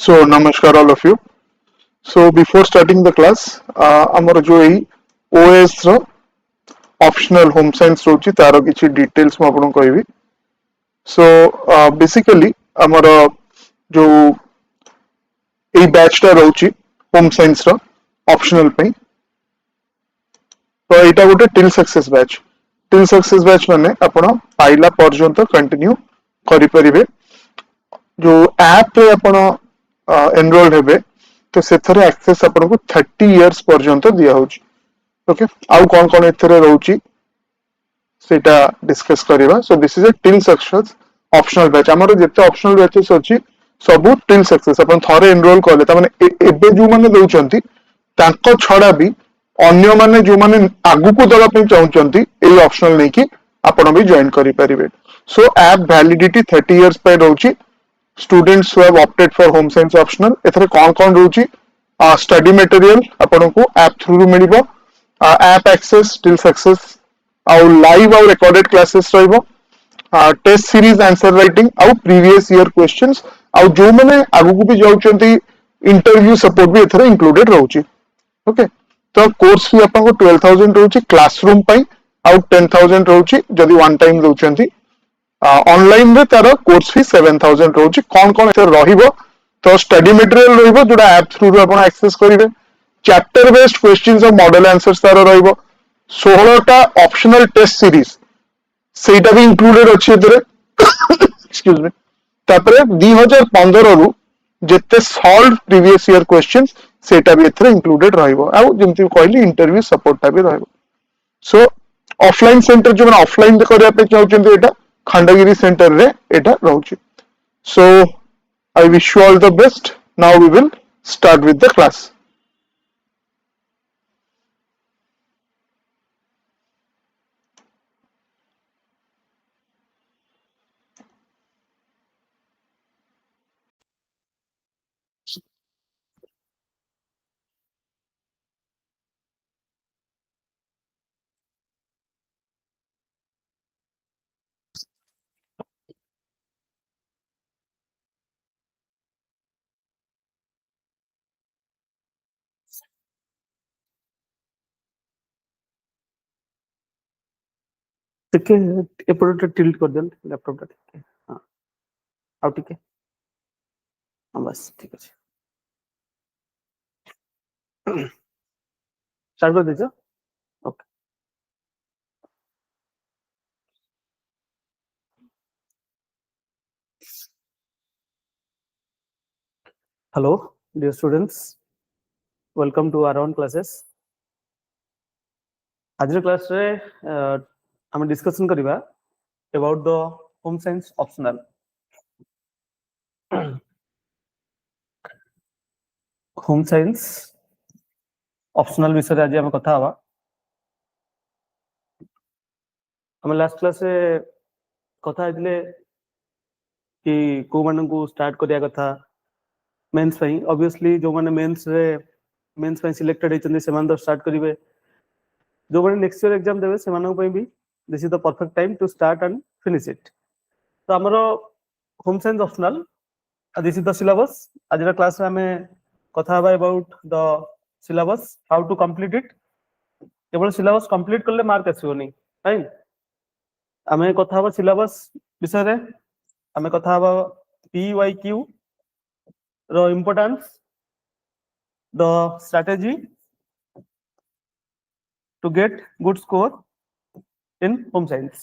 So namaskar all of you. So before starting the class, ଆମର जो ଏଇ OAS ର optional home science ରହୁଛି ତାର କିଛି details ମୁଁ ଆପଣଙ୍କୁ କହିବି. So basically ଆମର ଯୋଉ ଏଇ batch ଟା ରହୁଛି home science ର optional ପାଇଁ, ତ ଏଇଟା ଗୋଟେ till success batch. till success batch ମାନେ ଆପଣ ପାଇଲା ପର୍ଯ୍ୟନ୍ତ continue କରିପାରିବେ. जो app ରେ ଆପଣ enrolled ହେବେ तो सेथरे एक्सेस आपनको 30 इयर्स पर्यंत दिया होची. ओके, आउ कौन एथरे रहउची सेटा डिस्कस करिवा. So this is a Till Success optional batch. हमर जेते ऑप्शनल बैचेस अछि सबु टिल सक्सेस अपन थरे एनरोल करले त माने एबे जो माने दउचंती तांको छडा भी अन्य माने जो माने आगु को दला पे चाहउचंती एई ऑप्शनल नै कि आपण भी जॉइन करि परिबे. सो ऐप वैलिडिटी 30 इयर्स पे रहउची. Students who have opted for home science optional एथरे कौन रहउची स्टडी मटेरियल आपनको ऐप थ्रू रू मिलिबो, ऐप एक्सेस टिल सक्सेस आउ लाइव आउ रिकॉर्डेड क्लासेस रहइबो, टेस्ट सीरीज आंसर राइटिंग आउ प्रीवियस ईयर क्वेश्चंस आउ जो माने आगु को भी जाउचंती इंटरव्यू सपोर्ट भी एथरे इंक्लूडेड रहउची. ओके, तो कोर्स फी आपनको 12000 रहउची क्लासरूम पई आउ 10000 रहउची जदी वन टाइम दउचंती. ऑनलाइन रे तार कोर्स फी 7000 रहउची. कौन एथरे रहिबो तो स्टडी मटेरियल रहिबो जोडा ऐप थ्रू रू आपण एक्सेस करिवे. चैप्टर बेस्ड क्वेश्चंस और मॉडल आंसर्स तार रहिबो. 16 टा ऑप्शनल टेस्ट सीरीज सेटा भी इंक्लूडेड अछि एथरे. Excuse me. तापरे 2015 रु जेते सॉल्व प्रीवियस ईयर क्वेश्चंस सेटा भी एथरे इंक्लूडेड रहिबो. आ जेमति कहली इंटरव्यू सपोर्ट टा भी रहिबो. सो ऑफलाइन सेंटर जो माने ऑफलाइन रे करिया पे चाहउचंती एटा खंडगिरी सेंटर रे एटा रहउची. So I wish you all the best. Now we will start with the class. ଟିକେ ଏପଟେ ଟିଲ୍ଟ କରିଦିଅନ୍ତୁ ଲ୍ୟାପଟପଟା ଟିକେ. ହଁ, ଆଉ ଟିକେ. ହଁ ବାସ୍ ଠିକ ଅଛି. ଷ୍ଟାର୍ଟ କରିଦେଇଛ? Okay. Hello dear students, welcome to Aarohan classes. आज क्लास रे हम डिस्कशन करिबा about the home science optional. home science optional विषय रे आज हम कथा हवा. हम लास्ट क्लास रे कथा हेतले कि को मानन को स्टार्ट करिया कथा मेंस पई. ऑब्वियसली जो माने मेंस पई सिलेक्टेड हेचंदी से मान तो स्टार्ट करिवे. जो माने नेक्स्ट ईयर एग्जाम देबे से मानन पई भी this is the perfect time to start and finish it. तो हमरो home science optional this is the syllabus. आज रा क्लास में हमें कथा हबा about the syllabus, how to complete it. केवल सिलेबस कंप्लीट करले मार्क आसीबोनी, राइट. हमें कथा हबा सिलेबस विषय रे. हमें कथा हबा PYQ रो importance, the strategy to get good score in home science.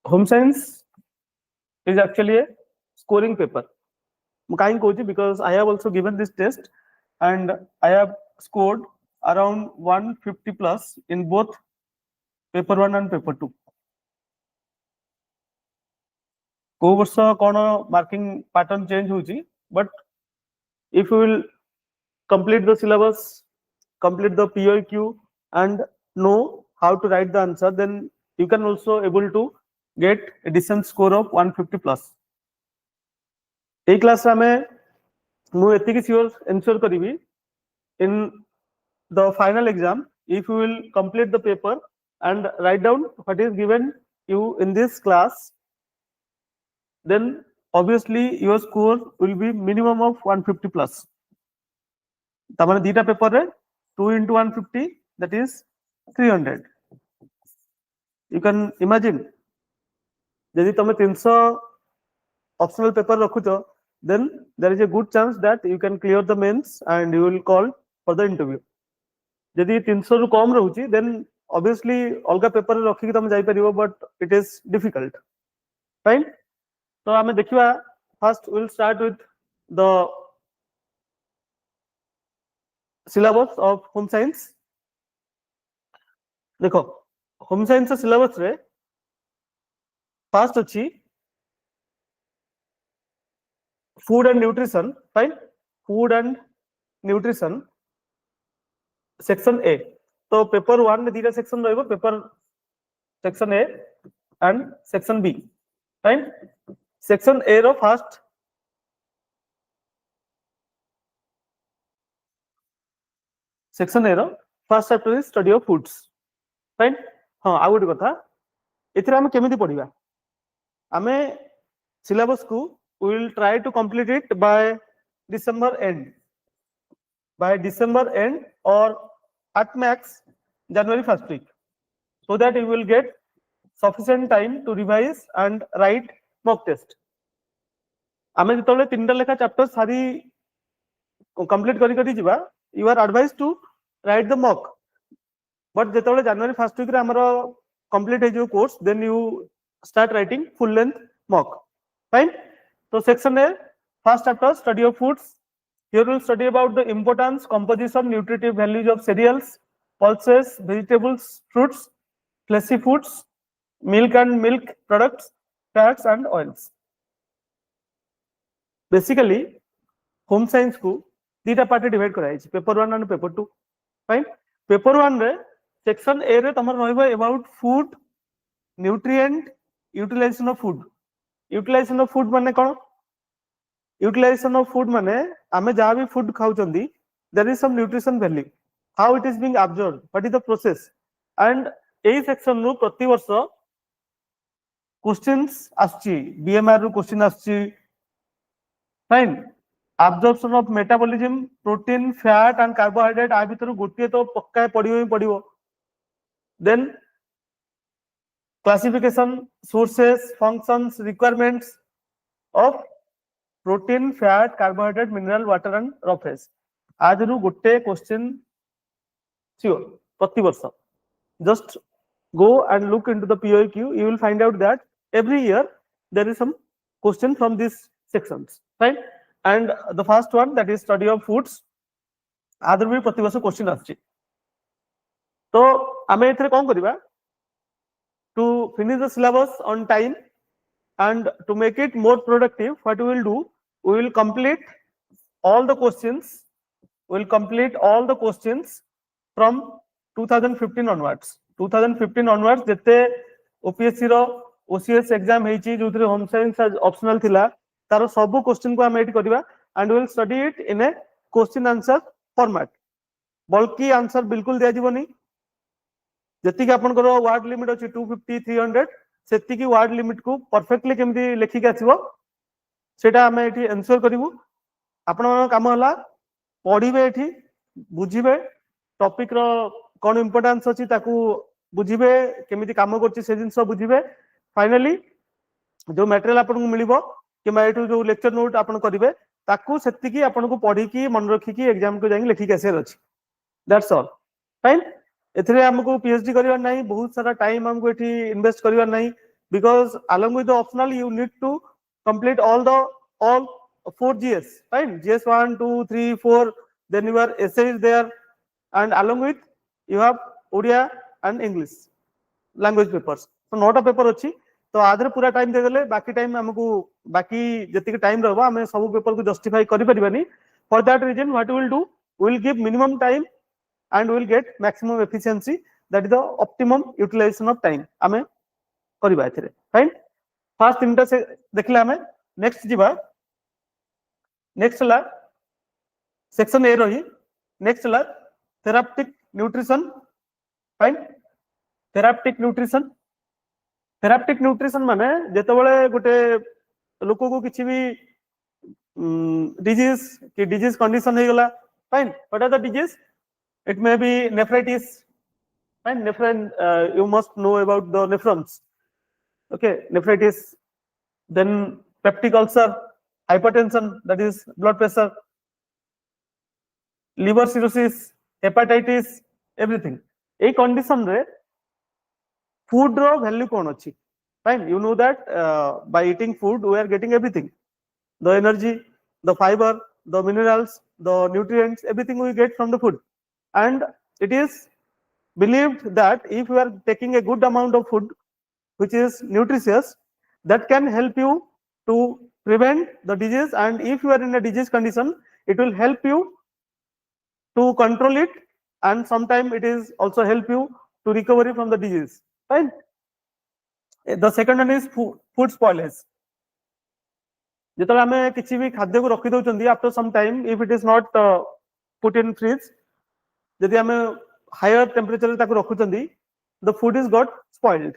Home science is actually a scoring paper. Because I have also given this test and I have scored around 150 plus in both paper 1 and paper 2. को वर्ष कोन marking pattern change होची, but if you will complete the syllabus, complete the PYQ and know how to write the answer, then you can also able to get a decent score of 150 plus. ए class में मु एतिकी sure ensure करिवि in the final exam, if you will complete the paper and write down what is given you in this class, then obviously your score will be minimum of 150 plus. तामाने दीटा paper रे 2 into 150 that is 300. You can imagine यदि तमे 300 optional paper रखुचो then there is a good chance that you can clear the mains and you will call for the interview. यदि 300 रु कम रहउची then obviously अलगा paper रखि तमे जाई परिबो but it is difficult. Fine. तो आमे देखिबा first we will start with the syllabus of home science. देखो होम साइंस सिलेबस रे फर्स्ट अछि food and nutrition. Fine. Food and nutrition section A. तो पेपर 1 में दीटा सेक्शन रहइबो, paper section A and section B. Fine. Section A रो first section A रो first chapter is study of foods. Fine. हां आ good कथा एथिरा हम केमिति पढिबा. हमें syllabus को we will try to complete it by December end. By December end or at max January first week, so that you will get sufficient time to revise and write mock test. आमे जतले तीनटा लेखा chapter सारी complete करी करी जिबा, you are advised to write the mock. But जतले January first week रे हमरो complete है जो course, then you start writing full length mock. Fine. So section A, first chapter, study of foods. Here we will study about the importance, composition, nutritive values of cereals, pulses, vegetables, fruits, fleshy foods, milk and milk products, fats and oils. Basically, home science को दीटा part divide कराई छी, paper 1 and paper 2. Fine. Paper 1 रे section A रे तमर रहइबो about food, nutrient, utilization of food. Utilization of food माने कोन? Utilization of food माने आमे जहाँ भी food खाउचंदी, there is some nutrition value. How it is being absorbed, what is the process? And AE section नु प्रति वर्ष क्वेश्चंस आछी, BMR रू क्वेश्चन आछी. Fine. Absorption of metabolism, protein, fat and carbohydrate आ भितर गोटिए तो पक्का पडियो ही पडियो. Then classification, sources, functions, requirements of protein, fat, carbohydrate, mineral, water and raw phase. आज रु गोटे क्वेश्चन sure प्रति वर्ष. Just go and look into the PYQ, you will find out that every year there is some question from these sections. Right. And the first one, that is study of foods, आदर भी प्रति वर्ष question आछि. तो आमे एथरे कोन करिबा, to finish the syllabus on time and to make it more productive, what we will do, we will complete all the questions. We will complete all the questions from 2015 onwards. 2015 onwards जते OPSC रो OCS exam हेची जोथरे home science optional थिला, तारो सब question को हम add करबा and we will study it in a question answer format. बल्कि answer बिल्कुल दिया जीवनी. जति कि आपन करो वर्ड लिमिट अछि 250 300, सेति कि वर्ड लिमिट को परफेक्टली केमति लेखि के आछिबो सेटा हमें एठी एन्सर करिवु. आपन मन काम हला पढिबे, एठी बुझिबे, टॉपिक रो कोन इंपोर्टेंस अछि ताकू बुझिबे, केमिति काम करछि से जिंस बुझिबे. फाइनली जो मटेरियल आपन को मिलिबो कि मा एठु जो लेक्चर नोट आपन करिवे ताकू सेति कि आपन को पढि कि मन रखि कि एग्जाम को जाई लेखि के आसेर अछि. That's all. फाइन. एथरे हमको पीएचडी करबा नहीं, बहुत सारा टाइम हमको एठी इन्वेस्ट करबा नहीं, because along with the optional you need to complete all 4 GS. Fine. GS 1 2 3 4, then your essay is there, and along with you have Odia and English language papers. So NOTA paper अछि, तो आधरे पूरा time दे देले, बाकी time हमको बाकी जति time रहबा हमें सब पेपर को जस्टिफाई करि परिबानी. For that reason what we will do, we will give minimum time and we will get maximum efficiency, that is the optimum utilization of time आमे करिबा एथिरे. फाइन. फर्स्ट तीनटा से देखला हमें. नेक्स्ट जिबा, नेक्स्ट ला सेक्शन ए रही. Next ला therapeutic nutrition. Fine. Therapeutic nutrition. Therapeutic nutrition माने जेतबेले गोटे लोक को किसी भी डिजीज कि डिजीज कंडीशन हो गला fine what are the disease it may be nephritis fine nephron you must know about the nephrons okay nephritis then peptic ulcer hypertension that is blood pressure liver cirrhosis hepatitis everything এই condition রে food ro value kon achi fine you know that by eating food we are getting everything the energy the fiber the minerals the nutrients everything we get from the food and it is believed that if you are taking a good amount of food which is nutritious that can help you to prevent the disease and if you are in a disease condition it will help you to control it and sometimes it is also help you to recovery from the disease fine the second one is food spoilage যেতବେଳେ ଆମେ କିଛି ବି ଖାଦ୍ୟକୁ ରଖି ଦଉଛନ୍ତି after some time if it is not put in fridge ଯଦି ଆମେ higher temperature ରେ ତାକୁ ରଖୁଛନ୍ତି the food is got spoiled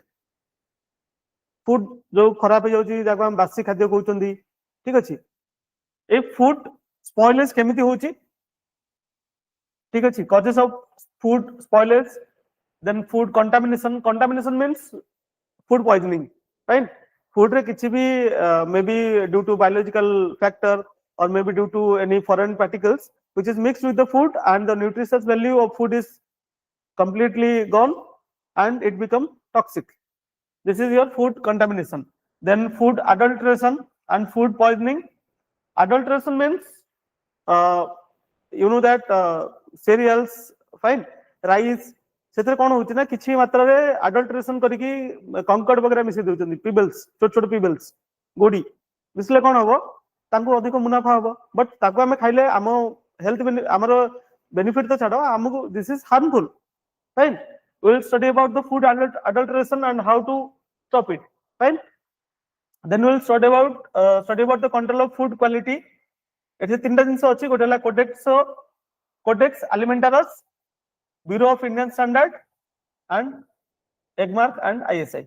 food जो खराब हो जाଉଛି ଯାକୁ ଆମେ ବାସି ଖାଦ୍ୟ କହୁଛନ୍ତି ଠିକ ଅଛି ଏ food spoilage କେମିତି ହଉଛି ଠିକ ଅଛି causes of food spoilage then food contamination means food poisoning right food रे किसी भी maybe due to biological factor or maybe due to any foreign particles which is mixed with the food and the nutritious value of food is completely gone and it become toxic this is your food contamination then food adulteration and food poisoning adulteration means you know that cereals fine rice ସେଥିରେ କଣ ହଉଛି ନା କିଛି ମାତ୍ରାରେ ଆଡଲ୍ଟରେସନ କରିକି କଙ୍କଡ ବଗେରା ମିଶେଇ ଦଉଛନ୍ତି ପିବଲ୍ସ ଛୋଟ ଛୋଟ ପିବଲ୍ସ ଗୋଡି ମିଶିଲେ କଣ ହବ ତାଙ୍କୁ ଅଧିକ ମୁନାଫା ହବ ବଟ୍ ତାକୁ ଆମେ ଖାଇଲେ ଆମ ହେଲ୍ଥ ଆମର ବେନିଫିଟ ତ ଛାଡ ଆମକୁ this is harmful fine we will study about the food adulteration and how to stop it fine then we will study about the control of food quality ଏଠି ତିନିଟା ଜିନିଷ ଅଛି ଗୋଟେ ହେଲା codex alimentarius Bureau of Indian Standard and EGMARK and ISI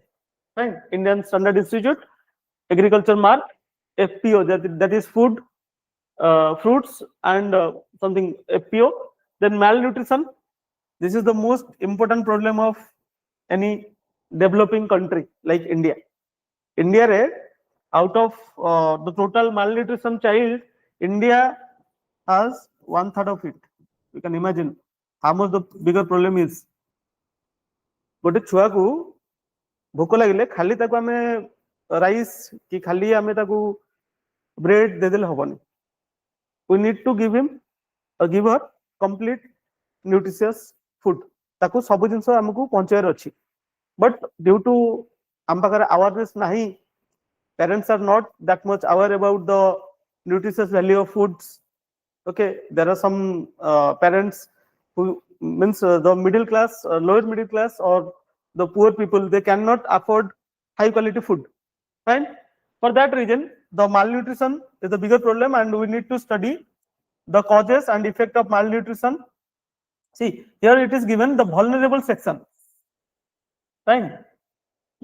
right Indian Standard Institute agriculture mark FPO that is food fruits and something FPO then malnutrition this is the most important problem of any developing country like India re out of the total malnutrition child India has 1/3 of it you can imagine how much the bigger problem is गोटे छुआ को भोक लगे खाली ताको आमे rice कि खाली आमे ताको ब्रेड दे देले हबनी we need to give her complete nutritious food ताको सब जिंस हमको पहुंचायर अछि but due to हम पाकर awareness नहीं parents are not that much aware about the nutritious value of foods okay there are some parents who means the middle class lower middle class or the poor people they cannot afford high quality food fine for that reason the malnutrition is the bigger problem and we need to study the causes and effect of malnutrition see here it is given the vulnerable section fine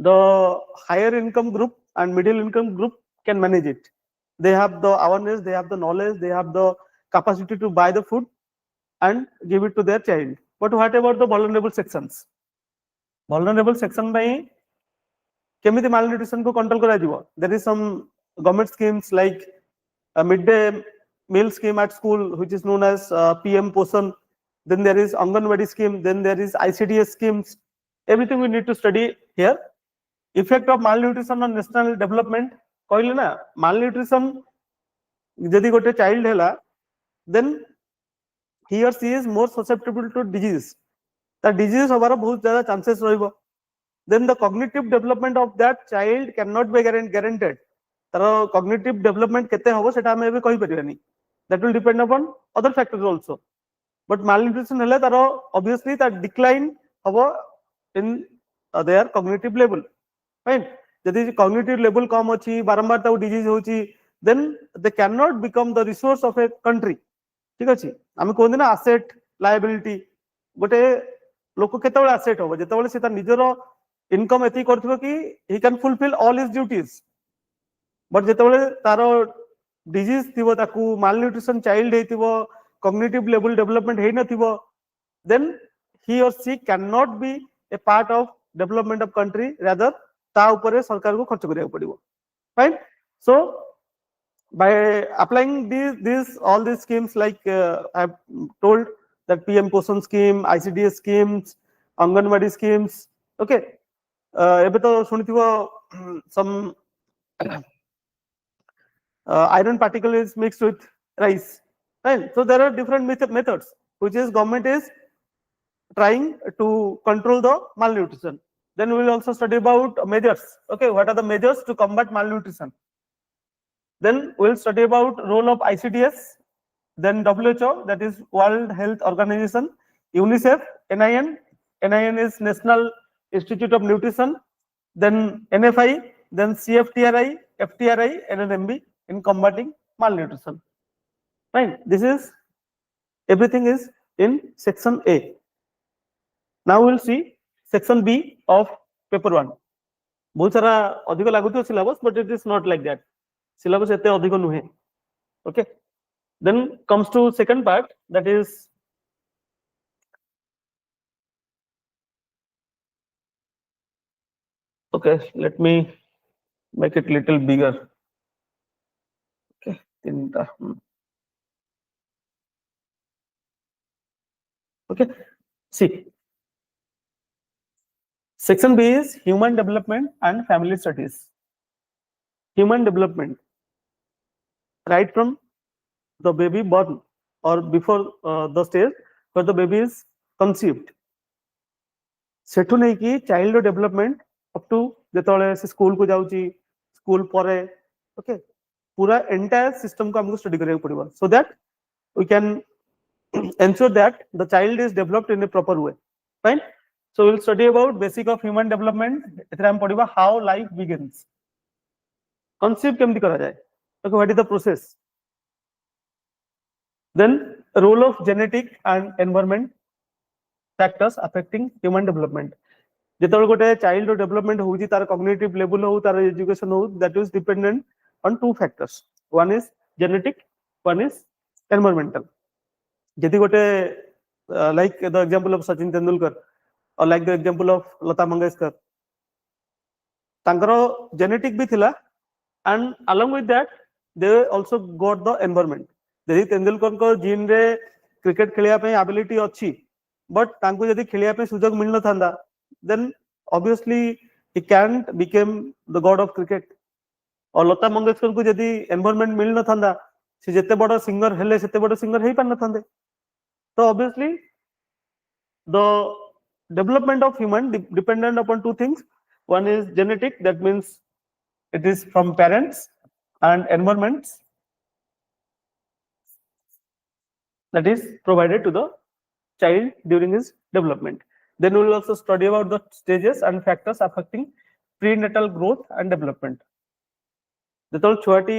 the higher income group and middle income group can manage it they have the awareness they have the knowledge they have the capacity to buy the food and give it to their child but what about the vulnerable section by केमिति malnutrition को control करा जिवो there is some government schemes like a midday meal scheme at school which is known as PM Poshan then there is Anganwadi scheme then there is ICDS schemes everything we need to study here effect of malnutrition on national development कहले ना malnutrition यदि गोटे child हैला then he or she is more susceptible to disease the disease होबार बहुत ज्यादा chances रहिबो then the cognitive development of that child cannot be guaranteed तार cognitive development केते होबो सेटा हम एबे कहि परिबानी that will depend upon other factors also but malnutrition हेले तार obviously that decline होबो in their cognitive level fine यदि cognitive level कम अछि बारंबार ताऊ disease होछि then they cannot become the resource of a country ठीक अछि हम कहंदी ना asset liability गोटे लोक केतेबेले asset होबो जेतेबेले से तार निजरो इनकम एति करथिबो कि he can fulfill all his duties but जेतेबेले तारो डिजीज थिबो ताकू मालन्यूट्रिशन चाइल्ड हेतिबो कॉग्निटिव लेवल डेवलपमेंट हे नथिबो then he or she cannot be a part of development of country rather ता ऊपर सरकार को खर्च करिया पड़िबो fine so by applying these all these schemes like I have told that PM Posan scheme, ICDS schemes, Anganwadi schemes, okay एबे तो सुनिथिबो some iron particle is mixed with rice, right? So there are different methods which is government is trying to control the malnutrition. Then we will also study about measures. Okay, what are the measures to combat malnutrition? Then we will study about role of ICDS, then WHO, that is World Health Organization, UNICEF, NIN. NIN is National Institute of Nutrition, then NFI, then CFTRI, FTRI, NNMB in combating malnutrition. Fine. This is everything is in section A. Now we will see section B of paper 1. बहुत सारा अधिक लागुतो syllabus, but it is not like that. Syllabus एते अधिक नुहे. Okay. Then comes to second part, that is okay. Let me make it little bigger. Okay. Okay. See. Section B is human development and family studies. Human development, right from the baby born or before the stage where the baby is conceived. Sethu नहीं कि child development up to जेतले से school को जाउची school परे okay पूरा entire system को हमको study करैक पड़िबो so that we can ensure that the child is developed in a proper way. Fine. So we'll study about basic of human development. एथरा हम पढ़िबा how life begins. Conceive केमति करा जाय. Okay, what is the process? Then role of genetic and environment factors affecting human development. जेतबेले गोटे child development होउची तार cognitive level हो तार education हो that is dependent on two factors. One is genetic, one is environmental. जदि गोटे like the example of Sachin Tendulkar or like the example of Lata Mangeshkar, तांकर genetic भी थिला and along with that they also got the environment. जदि तेंदुलकर को gene रे cricket खेलिया पे ability अछि बट तांको जदि खेलिया पे सुजोग मिल न थांदा then obviously he can't become the god of cricket. और लता मंगेशकर को जदि एनवायरनमेंट मिल न थांदा से जते बड़ सिंगर हेले सेते बड़ सिंगर हेई पान न थांदे. So obviously the development of human dependent upon two things. One is genetic, that means it is from parents, and environments that is provided to the child during his development. Then we will also study about the stages and factors affecting prenatal growth and development. जेतल छुआटी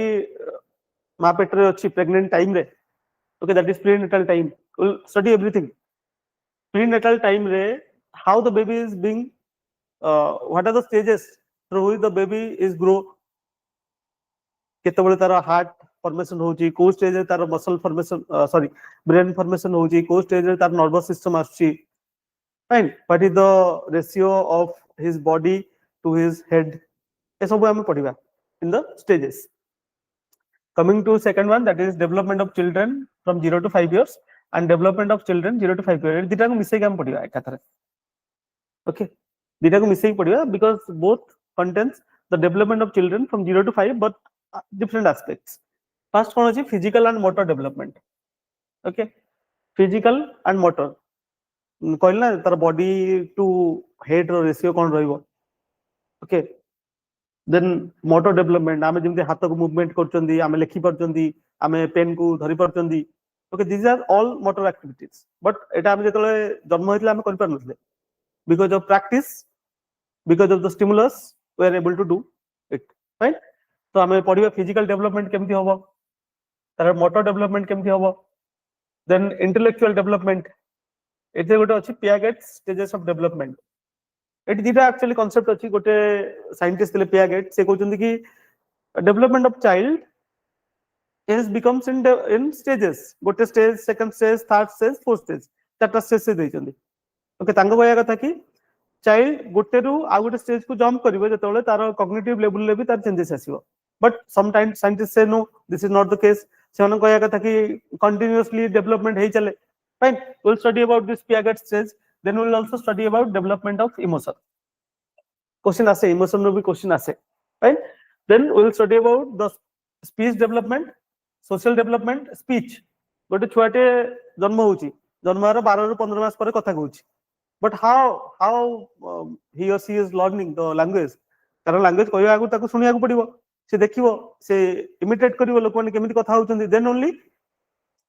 माँ पेटरे अच्छी pregnant time रे okay, that is prenatal time. We'll study everything. Prenatal time रे how the baby is being what are the stages through which the baby is grow. केतबेले तार heart formation होची को stage रे तार muscle formation sorry brain formation होची को stage रे तार नर्वस सिस्टम आछी. Fine. What is the ratio of his body to his head? ए सब हम पढ़िबा in the stages. Coming to second one, that is development of children from 0 to 5 years and development of children 0 to 5 years. दिटा को मिसै के हम पढ़िबा एकाथरे. Okay, दिटा को मिसै पढ़िबा because both contains the development of children from 0 to 5 but different aspects. First one is physical and motor development. Okay, physical and motor. कहल ना तार body to head row ratio cone रहइबो. Okay. Then motor development, आमे जेमते हाथ को movement करचंदी, आमे लेखि परचंदी, आमे pen को धरि परचंदी. Okay, these are all motor activities. But एटा आमे जेतले जन्म होइतले आमे करि परनथले. Because of practice, because of the stimulus, we are able to do it. Right? So आमे पढिबा physical development केमति होबो, तार motor development केमति होबो. Then intellectual development. एते गोटे अछि Piaget stages of development. एटी दिटा एक्चुअली कांसेप्ट अछि गोटे साइंटिस्ट ले पियागेट से कहउचंदी कि development of child is becomes in stages. गोटे stage, second stage, third stage, fourth stage, चारटा stage से ଦେଇଛନ୍ତି। ओके तांको कहया कथा कि चाइल्ड गोटे रु आ गोटे स्टेज को जंप करिवो जेतेबेले तार कॉग्निटिव लेवल ले भी तार चेंजेस आसीबो। बट सम टाइम साइंटिस्ट से no this is not the case. से मन कहया कथा कि कंटीन्यूअसली डेवलपमेंट हे चले। Fine, we will study about this PYQS stage, then we will also study about development of emotion. Question आसे इमोशन रो भी क्वेश्चन आसे। Fine, then we will study about the speech development, social development. Speech गोटे छुआटे जन्म होउची, जन्मर 12 रु 15 मास पर कथा कहउची, but how he or she is learning the language? कारण language कहया आगु ताको सुनिया को पड़िबो, से देखिबो, से इमिटेट करिवो लोक माने केमिति कथा होउचंदी, then only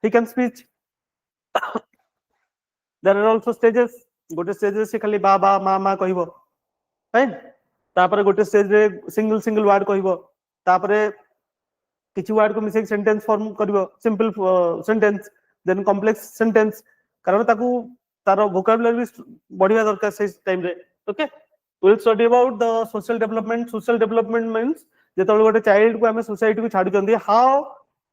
he can speak. There are also stages. गोटे स्टेज रे से खाली बा बा मा मा कहइबो। फाइन, तापर गोटे स्टेज रे सिंगल वर्ड कहइबो, तापर किछि वर्ड को मिसेक सेंटेंस फॉर्म करिवो, simple sentence, then complex sentence, कारण ताकू तार वोकैबुलरी बढ़िया दरकार से टाइम रे। Okay, we will study about the social development. Social development means जेतेबेले गोटे चाइल्ड को हमें सोसाइटी को छाडी जंदी, how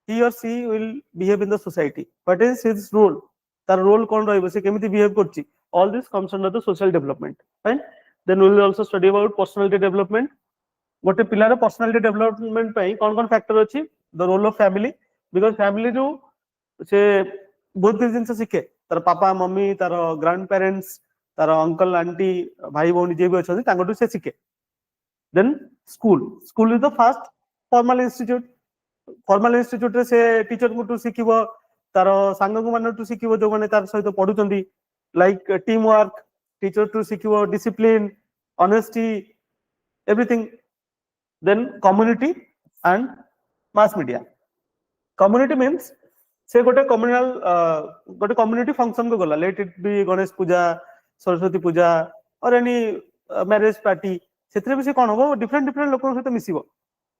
he or she will behave in the society, what is his role, तार रोल कोन रहइबो, से केमिति बिहेव करछि, all this comes under the social development. Fine, then we will also study about personality development. गोटे पिलार personality development पई कोन फैक्टर अछि, the role of family, because family जो से बहुत किसी जिनसे सीखे, तार पापा मम्मी, तार ग्रैंड पेरेंट्स, तार अंकल आंटी भाई भौणी जे भी अछि तांगटु से सीखे। Then school is the first formal institute. Formal institute रे से टीचर को टू सीखिबो, तार सांग को माने टू सीखिबो जो माने तार सहित पढुचंदी, लाइक टीम वर्क, टीचर टू सीखिबो discipline, honesty, everything. Then community and mass media. Community means से गोटे कम्युनल गोटे कम्युनिटी फंक्शन को गला, let it be Ganesh Puja, Saraswati Puja or any marriage party, सेथरे भी से कोन हो डिफरेंट लोकन सहित मिसिबो।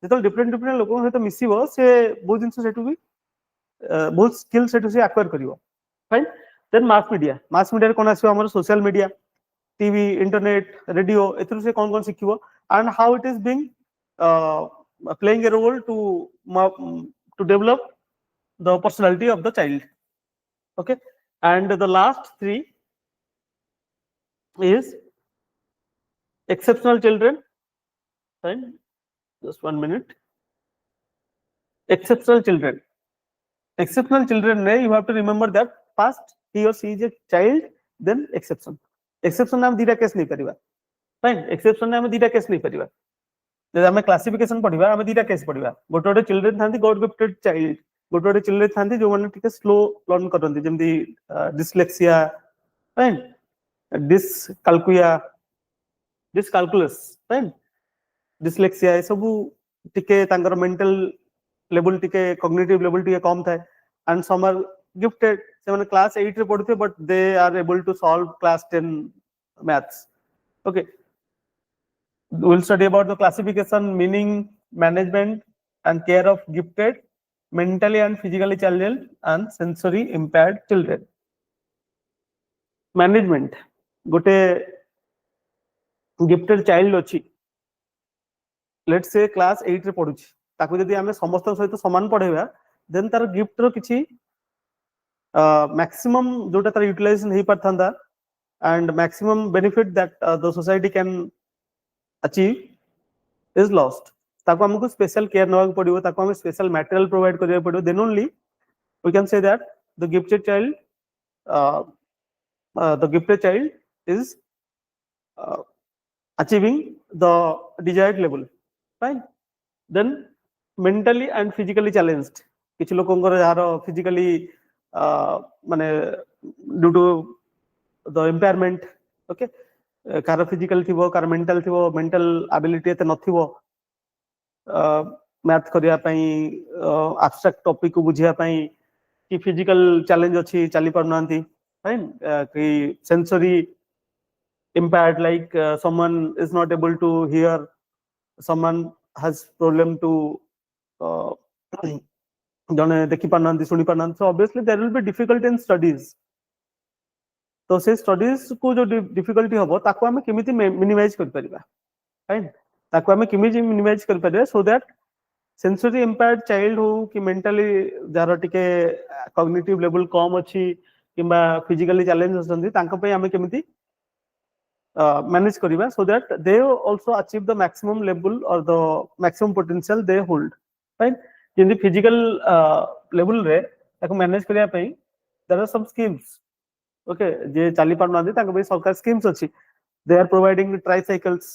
जेतल डिफरेंट लोकन सहित मिसिबो, से बहुत जिंस सेटु भी बहुत स्किल सेटु से एक्वायर करिवो। फाइन, देन मास मीडिया रे कोन आसीबो हमर social media, TV, internet, radio, एथरु से कोन सिखिबो, and how it is being playing a role to develop the personality of the child. Okay, and the last three is exceptional children. Fine, just 1 minute. Exceptional children ne, you have to remember that first he or she is a child, then exception नाम दीटा case नहीं परिबा। Fine, exception नाम दीटा case नहीं परिबा। जे हमें classification पढिबा, हमें दीटा case पढिबा। गोटे children थांती god gifted child, गोटे चिल्ड्रन थांती जो माने टिके स्लो लर्न करंती, जेमदी dyslexia, fine, dyscalculia, fine, dyslexia, ए सब टिके तांकर मेंटल लेवल टिके कॉग्निटिव लेवल टिके कम थाए, एंड सम आर गिफ्टेड, से माने क्लास 8 रे पढुथे but they are able to solve class 10 maths. Okay, we will study about the classification, meaning, management and care of gifted, mentally and physically challenged and sensory impaired children. Management, गोटे gifted child अछि, let's say class 8 रे पढुछि, ताको जदि हमें समस्त सहित समान पढेबा, then तार गिफ्ट रो किछि मैक्सिमम जोटा तार यूटिलाइजेशन हे परथांदा, and maximum benefit that the society can achieve is lost. ताको हमको स्पेशल केयर नवा पड़िबो, ताको हम स्पेशल मटेरियल प्रोवाइड करिया पड़िबो, then only we can say that the gifted child is achieving the desired level. Fine, then mentally and physically challenged, किछ लोकंकर यार physically माने due to the impairment, okay, कार physical थिबो, कार मेंटल थिबो, mental ability एते नथिबो मैथ करिया पई, एब्स्ट्रैक्ट टॉपिक को बुझिया पई, कि फिजिकल चैलेंज अछि, चली परनांती। फाइन, कि sensory impaired, like someone is not able to hear, someone has problem to जने देखि परनांती, सुनि परनांती, so obviously there will be difficulty in studies. तो से स्टडीज को जो डिफिकल्टी हबो ताको हमें केमिति मिनिमाइज कर परिबा। फाइन, ताको हमें केमिति मिनिमाइज कर परिबा, so that sensory impaired child हो कि मेंटली जार टिके कॉग्निटिव लेवल कम अच्छी किंबा फिजिकली चैलेंज असंती तांको पे हमें केमिति मैनेज करिबा so that they also achieve the maximum level or the maximum potential they hold right जिंदी फिजिकल लेवल रे ताको मैनेज करिया पई there are some schemes okay जे चाली पार नांदी ताको पे सरकार स्कीम्स अछि they are providing tricycles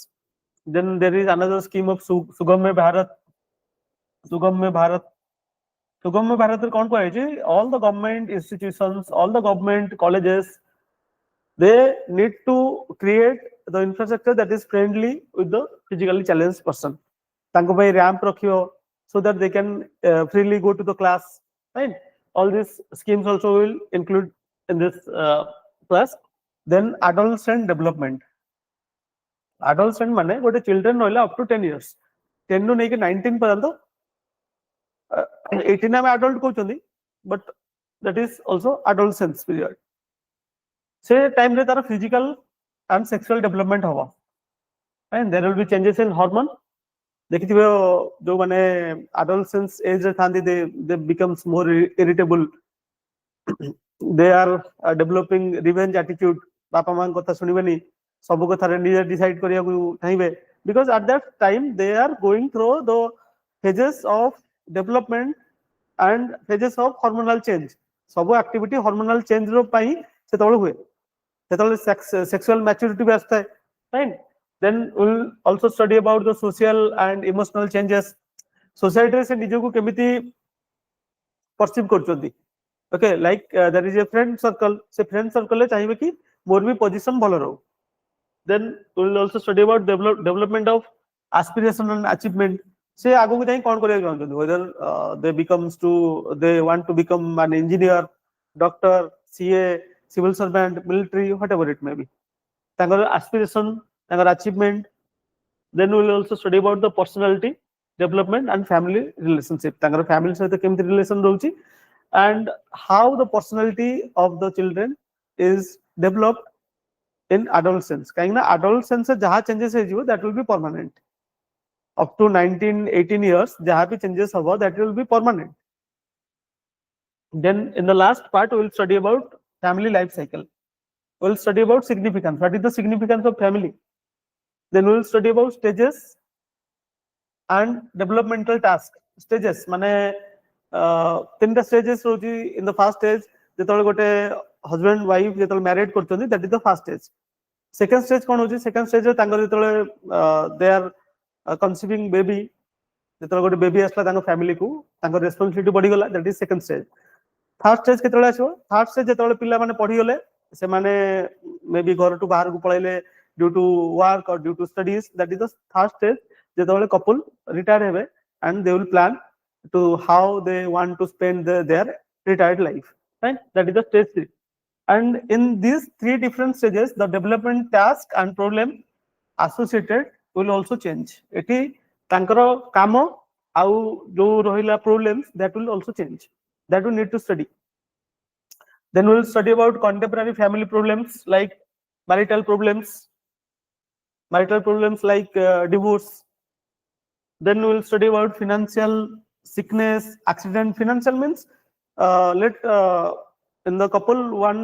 then there is another scheme of Sugamya Bharat Sugamya Bharat Sugamya Bharat कौन कहे all the government institutions all the government colleges they need to create the infrastructure that is friendly with the physically challenged person तांको भाई ramp रखियो so that they can freely go to the class right all these schemes also will include in this class then adolescent माने गोटे children रहला up to 10 years 10 नु नेकी 19 पर्यंत 18 में adult कहउछंदी but that is also adolescence period से time रे तार फिजिकल एंड सेक्सुअल डेवलपमेंट हवा and there will be changes in hormone देखिथिबे जो माने एडोलसेंस एज रे थांदी they becomes more irritable they are developing revenge attitude बापा मां कथा सुनिबेनी सब कथा रे निजे डिसाइड करिया को चाहबे because at that time they are going through the phases of development and phases of hormonal change सब एक्टिविटी हार्मोनल चेंज रो पई से तळ हुए sexual maturity भी आता है right then we'll also study about the social and emotional changes society से निजो को केमिति perceive करचोदी okay like there is a friend circle से friend circle ले चाहिए कि मोर भी position भलो रहो then we'll also study about development of aspiration and achievement से आगो को जाई कोन करिया चाहते whether they want to become an engineer doctor CA civil servant military whatever it may be तांगर aspiration तांगर achievement then we will also study about the personality development and family relationship तांगर family सहित केमति relation रहउची and how the personality of the children is developed in adolescence काहेकि ना adolescence से जहा changes हे जिवो that will be permanent up to 19 18 years जहा भी changes हबो that will be permanent then in the last part we will study about family life cycle we'll study about significance what is the significance of family then we'll study about stages and developmental task stages माने तीनटा stages होची in the first stage जेतले गोटे husband wife जेतले married करचोंदी that is the first stage second stage कोन होची second stage रे तांगर जेतले they are conceiving baby जेतले गोटे baby असला तांको family को तांको responsibility बढ़ी गला that is second stage third stage केतले आछो थर्ड स्टेज जेतले पिला माने पढी गले से माने मे बी घर टू बाहर को पळाइले due to work or due to studies that is the third stage जेतले कपल रिटायर हेबे and they will plan to how they want to spend their retired life right that is the stage 3 and in these three different stages the development task and problem associated will also change eighty तांकर काम आउ जो रहिला problems that will also change that we need to study then we will study about contemporary family problems like marital problems like divorce then we will study about financial sickness accident financial means let in the couple one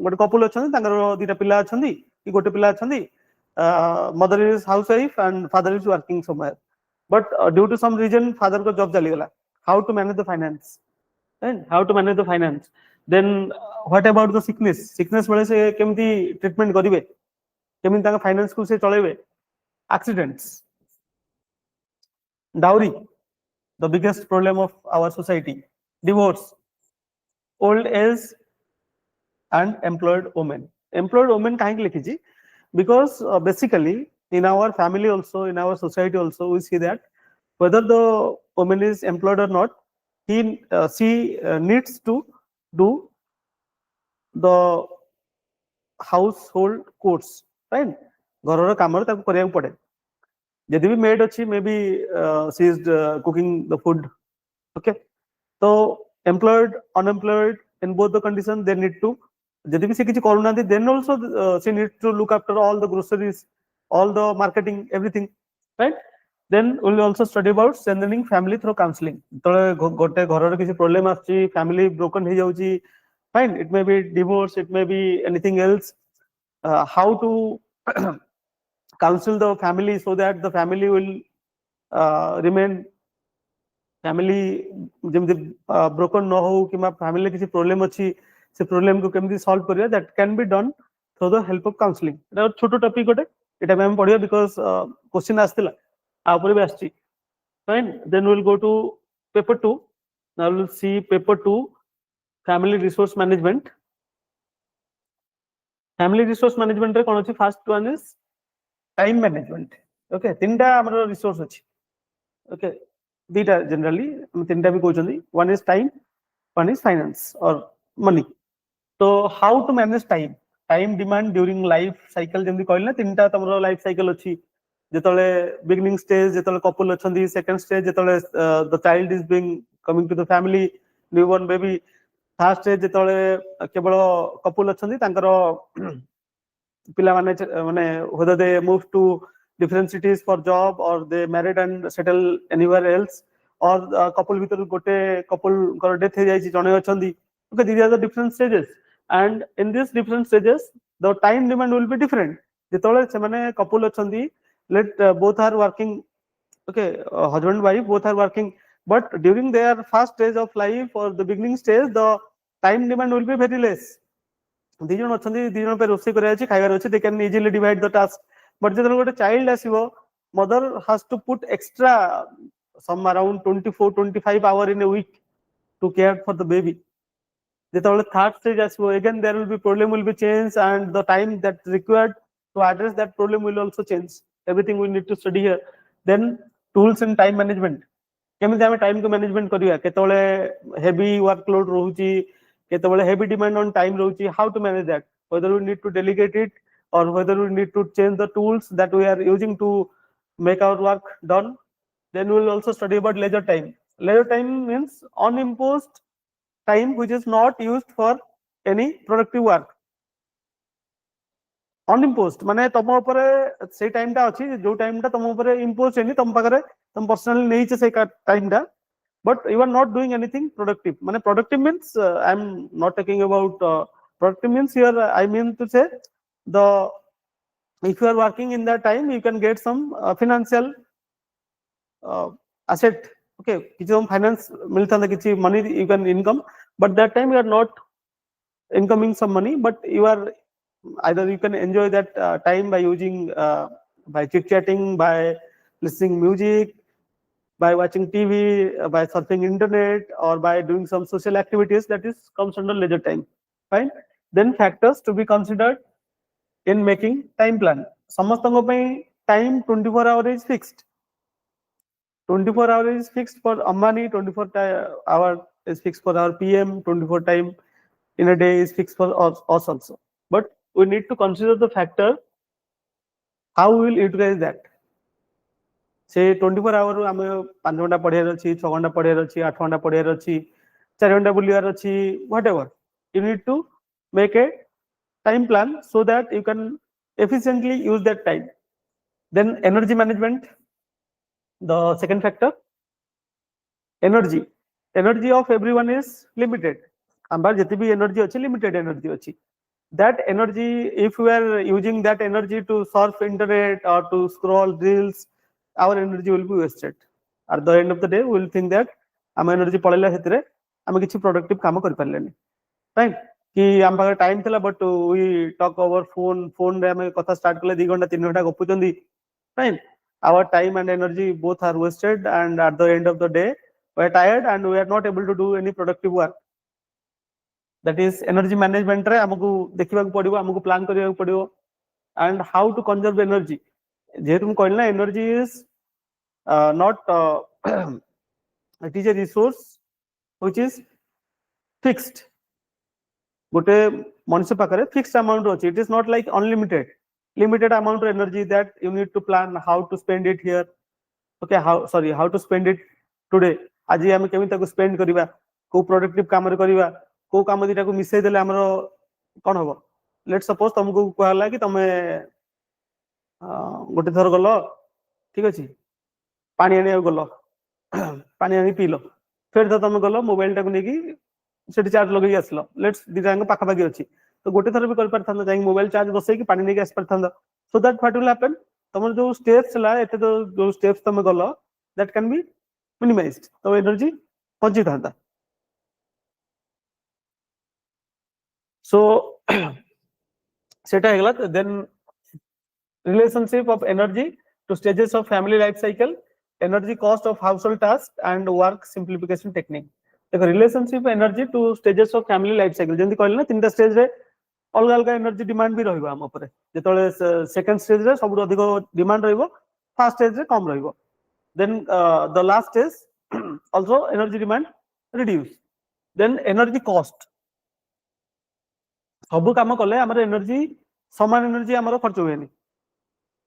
what couple achandi tankar dita pilla achandi ki gote pilla achandi mother is housewife and father is working somewhere but due to some reason father ko job chali gala how to manage the finance and how to manage the finance then what about the sickness bale se kemti treatment karibe kemti tanga finance ko se chalaibe accidents dowry the biggest problem of our society divorce old age and employed women kahin likhi ji because basically in our family also in our society also we see that whether the woman is employed or not she needs to do the household chores right घरर काम ताको करिया पड़े यदि भी maid अच्छी may be she is cooking the food okay तो employed unemployed in both the condition they need to यदि भी से किछि करूना then also she need to look after all the groceries all the marketing everything right then we'll also study about strengthening family through counseling. तो गोटे घर किसी problem आछि, family broken हो जाउची, fine, it may be divorce, it may be anything else, how to counsel the family so that the family will remain family जेमति broken न हो कि family किसी प्रॉब्लम अछि से प्रॉब्लम को केमति सॉल्व करिया, that can be done through the help of counseling. एटा छोटो topic गोटे, एटा हम पढिया बिकॉज़ क्वेश्चन आस्तिला आ ऊपर भी आछि. Fine, then we'll go to paper 2. Now we'll see paper 2, family resource management. Family resource management रे कोन अछि? First one is time management. Okay, तीनटा हमर रिसोर्स अछि. Okay, दीटा जनरली हम तीनटा भी कहउछनी. One is time, one is finance or money. So how to manage time? Time demand during life cycle जेमति कहल ना, तीनटा तमरो लाइफ साइकिल अछि. जेतले बिगिनिंग स्टेज जेतले कपल अछंदी, सेकंड स्टेज जेतले the child is being coming to the family, newborn baby, third stage जेतले केवल कपल अछंदी तांकर पिला माने माने whether they move to different cities for job or they married and settle anywhere else or couple भीतर गोटे couple कर death हे जाई छि, जणे अछंदी. Okay, these are the different stages, and in these different stages the time demand will be different. जेतले से माने couple अछंदी, let both are working, okay, husband wife both are working, but during their first stage of life or the beginning stage the time demand will be very less. दी जन अछंदी, दी जन पे रोसे करे अछि, खाइबार अछि, they can easily divide the task. But जेतले गोटे child आसीबो, mother has to put extra some around 24-25 hour in a week to care for the baby. जेतले third stage आसीबो, again there will be problem will be changed, and the time that required to address that problem will also change. Everything we need to study here. Then tools in time management. केमिति हमें time को management करिया, केतले heavy workload रहउची, केतले heavy demand on time रहउची, how to manage that, whether we need to delegate it or whether we need to change the tools that we are using to make our work done. Then we will also study about leisure time. Leisure time means unimposed time which is not used for any productive work. Unimposed माने तम ऊपर से time टा अछि, जो time टा तम ऊपर इम्पोज हेनी, तम पाखरे तम पर्सनली नहीं छे से टाइम टा, but you are not doing anything productive. माने productive means I am not talking about productive means here I mean to say the if you are working in that time you can get some financial asset. Okay, किछि हम finance मिलता ना, किछि money you can income, but that time you are not incoming some money, but you are either you can enjoy that time by using by chit chatting, by listening music, by watching TV, by surfing internet, or by doing some social activities, that is comes under leisure time. Fine. Then factors to be considered in making time plan. समस्तों पे time 24 hour is fixed. 24 hour is fixed for Ambani, 24 hour is fixed for our PM, 24 time in a day is fixed for us also. But we need to consider the factor how we will utilize that. से 24 our आम 5 घंटा पढ़ियार अच्छी, 6 घंटा पढ़ियार अच्छी, 8 घंटा पढ़ियार अच्छी, 4 घंटा बुलियार अच्छी, whatever, you need to make a time plan so that you can efficiently use that time. Then energy management, the second factor. Energy of everyone is limited. आंबार जति भी energy अच्छी, limited energy अच्छी. That energy, if we are using that energy to surf internet or to scroll reels, our energy will be wasted. At the end of the day we will think that am energy पळेला हेतरे आमे किछि productive काम कर परलेनी. Right, कि आम पाखे time थिला but we talk over phone रे आमे कथा स्टार्ट करले 2 घंटा 3 घंटा गपुचंदी. Fine, our time and energy both are wasted, and at the end of the day we are tired and we are not able to do any productive work. That is energy management रे हमकु देखिबा को पड़िबो, हमकु plan करिया को पड़िबो. And how to conserve energy, जे तुम कहल ना energy is not it is a resource which is fixed. गोटे मनुष्य पाखरे fixed amount अछि, it is not like unlimited, limited amount of energy that you need to plan how to spend it here. Okay, how to spend it today. आज हम केमि ताको spend करिबा, को productive काम रे करिबा, को काम दिटा को मिसै देले हमरो कोन होबो. लेट सपोज तुमको कहला कि तमे गोटे थर गलो, ठीक अछि, पानी आने गल पानी आनी पील फिर तो तुम गल मोबाइल टाक नहीं सेठी चार्ज लगे आसलो लेट्स दिटा पाखापाखि अच्छी तो गोटे थर भी कर पारथांदा जाई मोबाइल चार्ज बसैकी पानी नहीं आस पारथांदा so that what will happen तुम जो स्टेप्स ला एते तो जो स्टेप्स तुम गल दैट कैन बी मिनिमाइज्ड तो एनर्जी बची था सो सेटा हेगला then relationship of energy to stages of family life cycle, energy cost of household task and work simplification technique. देखो relationship energy to stages of family life cycle जेंति कहले ना तीनटा stage रे अलग अलग एनर्जी डिमांड भी रहइबो हम ऊपर जेतले सेकंड स्टेज रे सबु अधिक डिमांड रहइबो फर्स्ट स्टेज रे कम रहइबो then the last stage also energy demand reduce then energy cost सब काम कले हमर एनर्जी समान एनर्जी हमर खर्च होएनी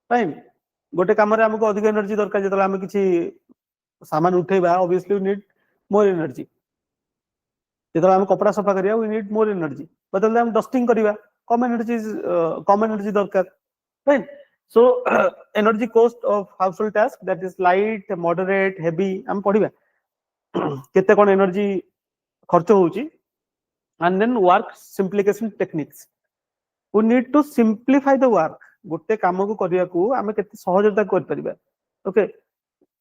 फाइन गोटे काम रे हमको अधिक एनर्जी दरकार जेतले हम किछि सामान उठेबा obviously we need more energy जेतले हम कपड़ा सफा करिया वी नीड मोर एनर्जी बदले हम डस्टिंग करिया कम एनर्जी दरकार fine so energy cost of household task that is light moderate heavy हम पढिबा केते कोन एनर्जी खर्च होउची and then work simplification techniques we need to simplify the work गोटे काम को करिया को आमे केते सहजता कर परिबा ओके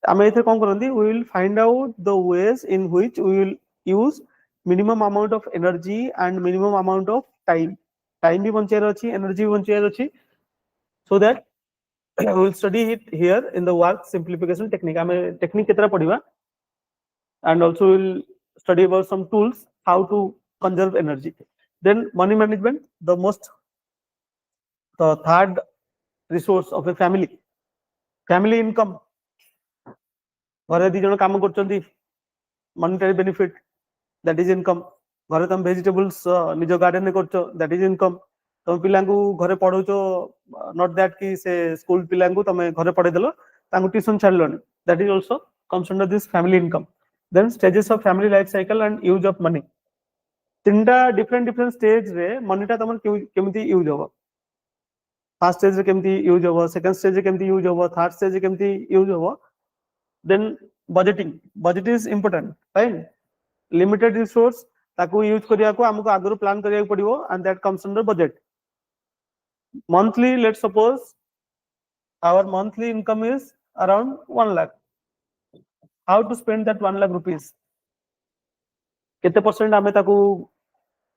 आमे एथे कोन करंदी we will find out the ways in which we will use minimum amount of energy and minimum amount of time भी बंचेर अछि एनर्जी भी बंचेर अछि so that we will study it here in the work simplification technique आमे technique केतरा पढिबा and also we will study about some tools how to conserve energy then money management the third resource of a family income घरे दी जण काम करचंदी monetary benefit that is income घरे तुम vegetables निज garden में करचो that is income तुम पिलांगु घरे पढौचो not that कि से स्कूल पिलांगु तुम घरे पढै देलो तांगु tuition छाडलोनी that is also comes under this family income then stages of family life cycle and use of money तीनटा डिफरेंट स्टेज रे मनीटा तमन केमिति यूज होबो फर्स्ट स्टेज रे केमिति यूज होबो सेकंड स्टेज रे केमिति यूज होबो थर्ड स्टेज रे केमिति यूज होबो then budget is important fine limited resource ताकू यूज करिया को हमको आगरो प्लान करिया पड़िबो and that comes under budget monthly let's suppose our monthly income is around 1 lakh how to spend that 1 lakh rupees केते परसेंट आमे ताकू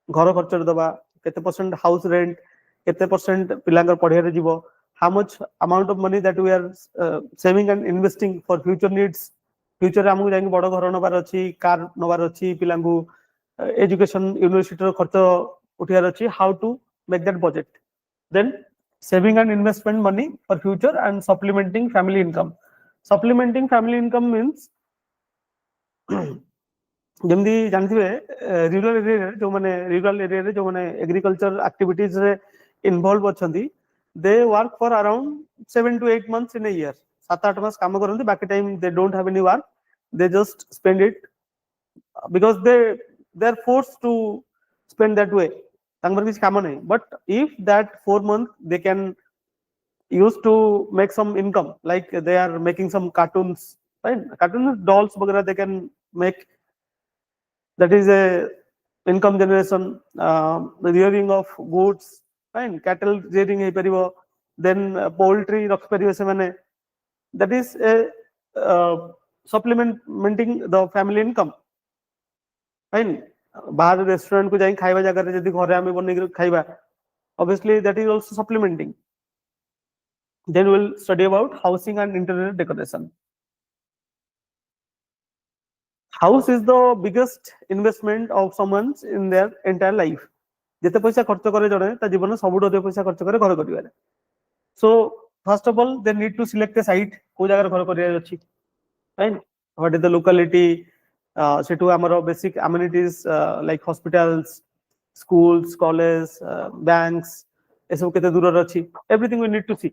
घर खर्च दबा केते परसेंट हाउस रेंट केते परसेंट पिलांगर पढिया रे जीवो how much amount of money that we are saving and investing for future needs future रे हमकु जाई बड़ घर नबार अछि कार नबार अछि पिलांगु एजुकेशन यूनिवर्सिटी रो खर्च उठियार अछि how to make that budget then saving and investment money for future and supplementing family income means जमदी जानथिबे रूरल एरिया रे जो माने एग्रीकल्चर एक्टिविटीज रे इन्वॉल्व अछंती they work for around 7 to 8 months in a year 7-8 मास काम करंती बाकी time they don't have any work they just spend it because they are forced to spend that way तांबर किछ काम नै but if that 4 month they can use to make some income like they are making some cartoons right cartoon dolls वगैरह they can make that is a income generation rearing of goods fine cattle rearing hey परिबो then poultry रख परिबो से माने that is a supplementing the family income fine बाहर restaurant को जाई खाइबा जगह रे जदी घरे हम बनै खाइबा obviously that is also supplementing then we'll study about housing and interior decoration house is the biggest investment of someone's in their entire life जेते पैसा खर्च करे जणे ता जीवन में सबुठ अधिक पैसा खर्च करे घर करिवारे so first of all they need to select a site को जगह घर करिया अछि right what is the locality सेटू हमर basic amenities like hospitals schools college banks ए सब केते दूर अछि everything we need to see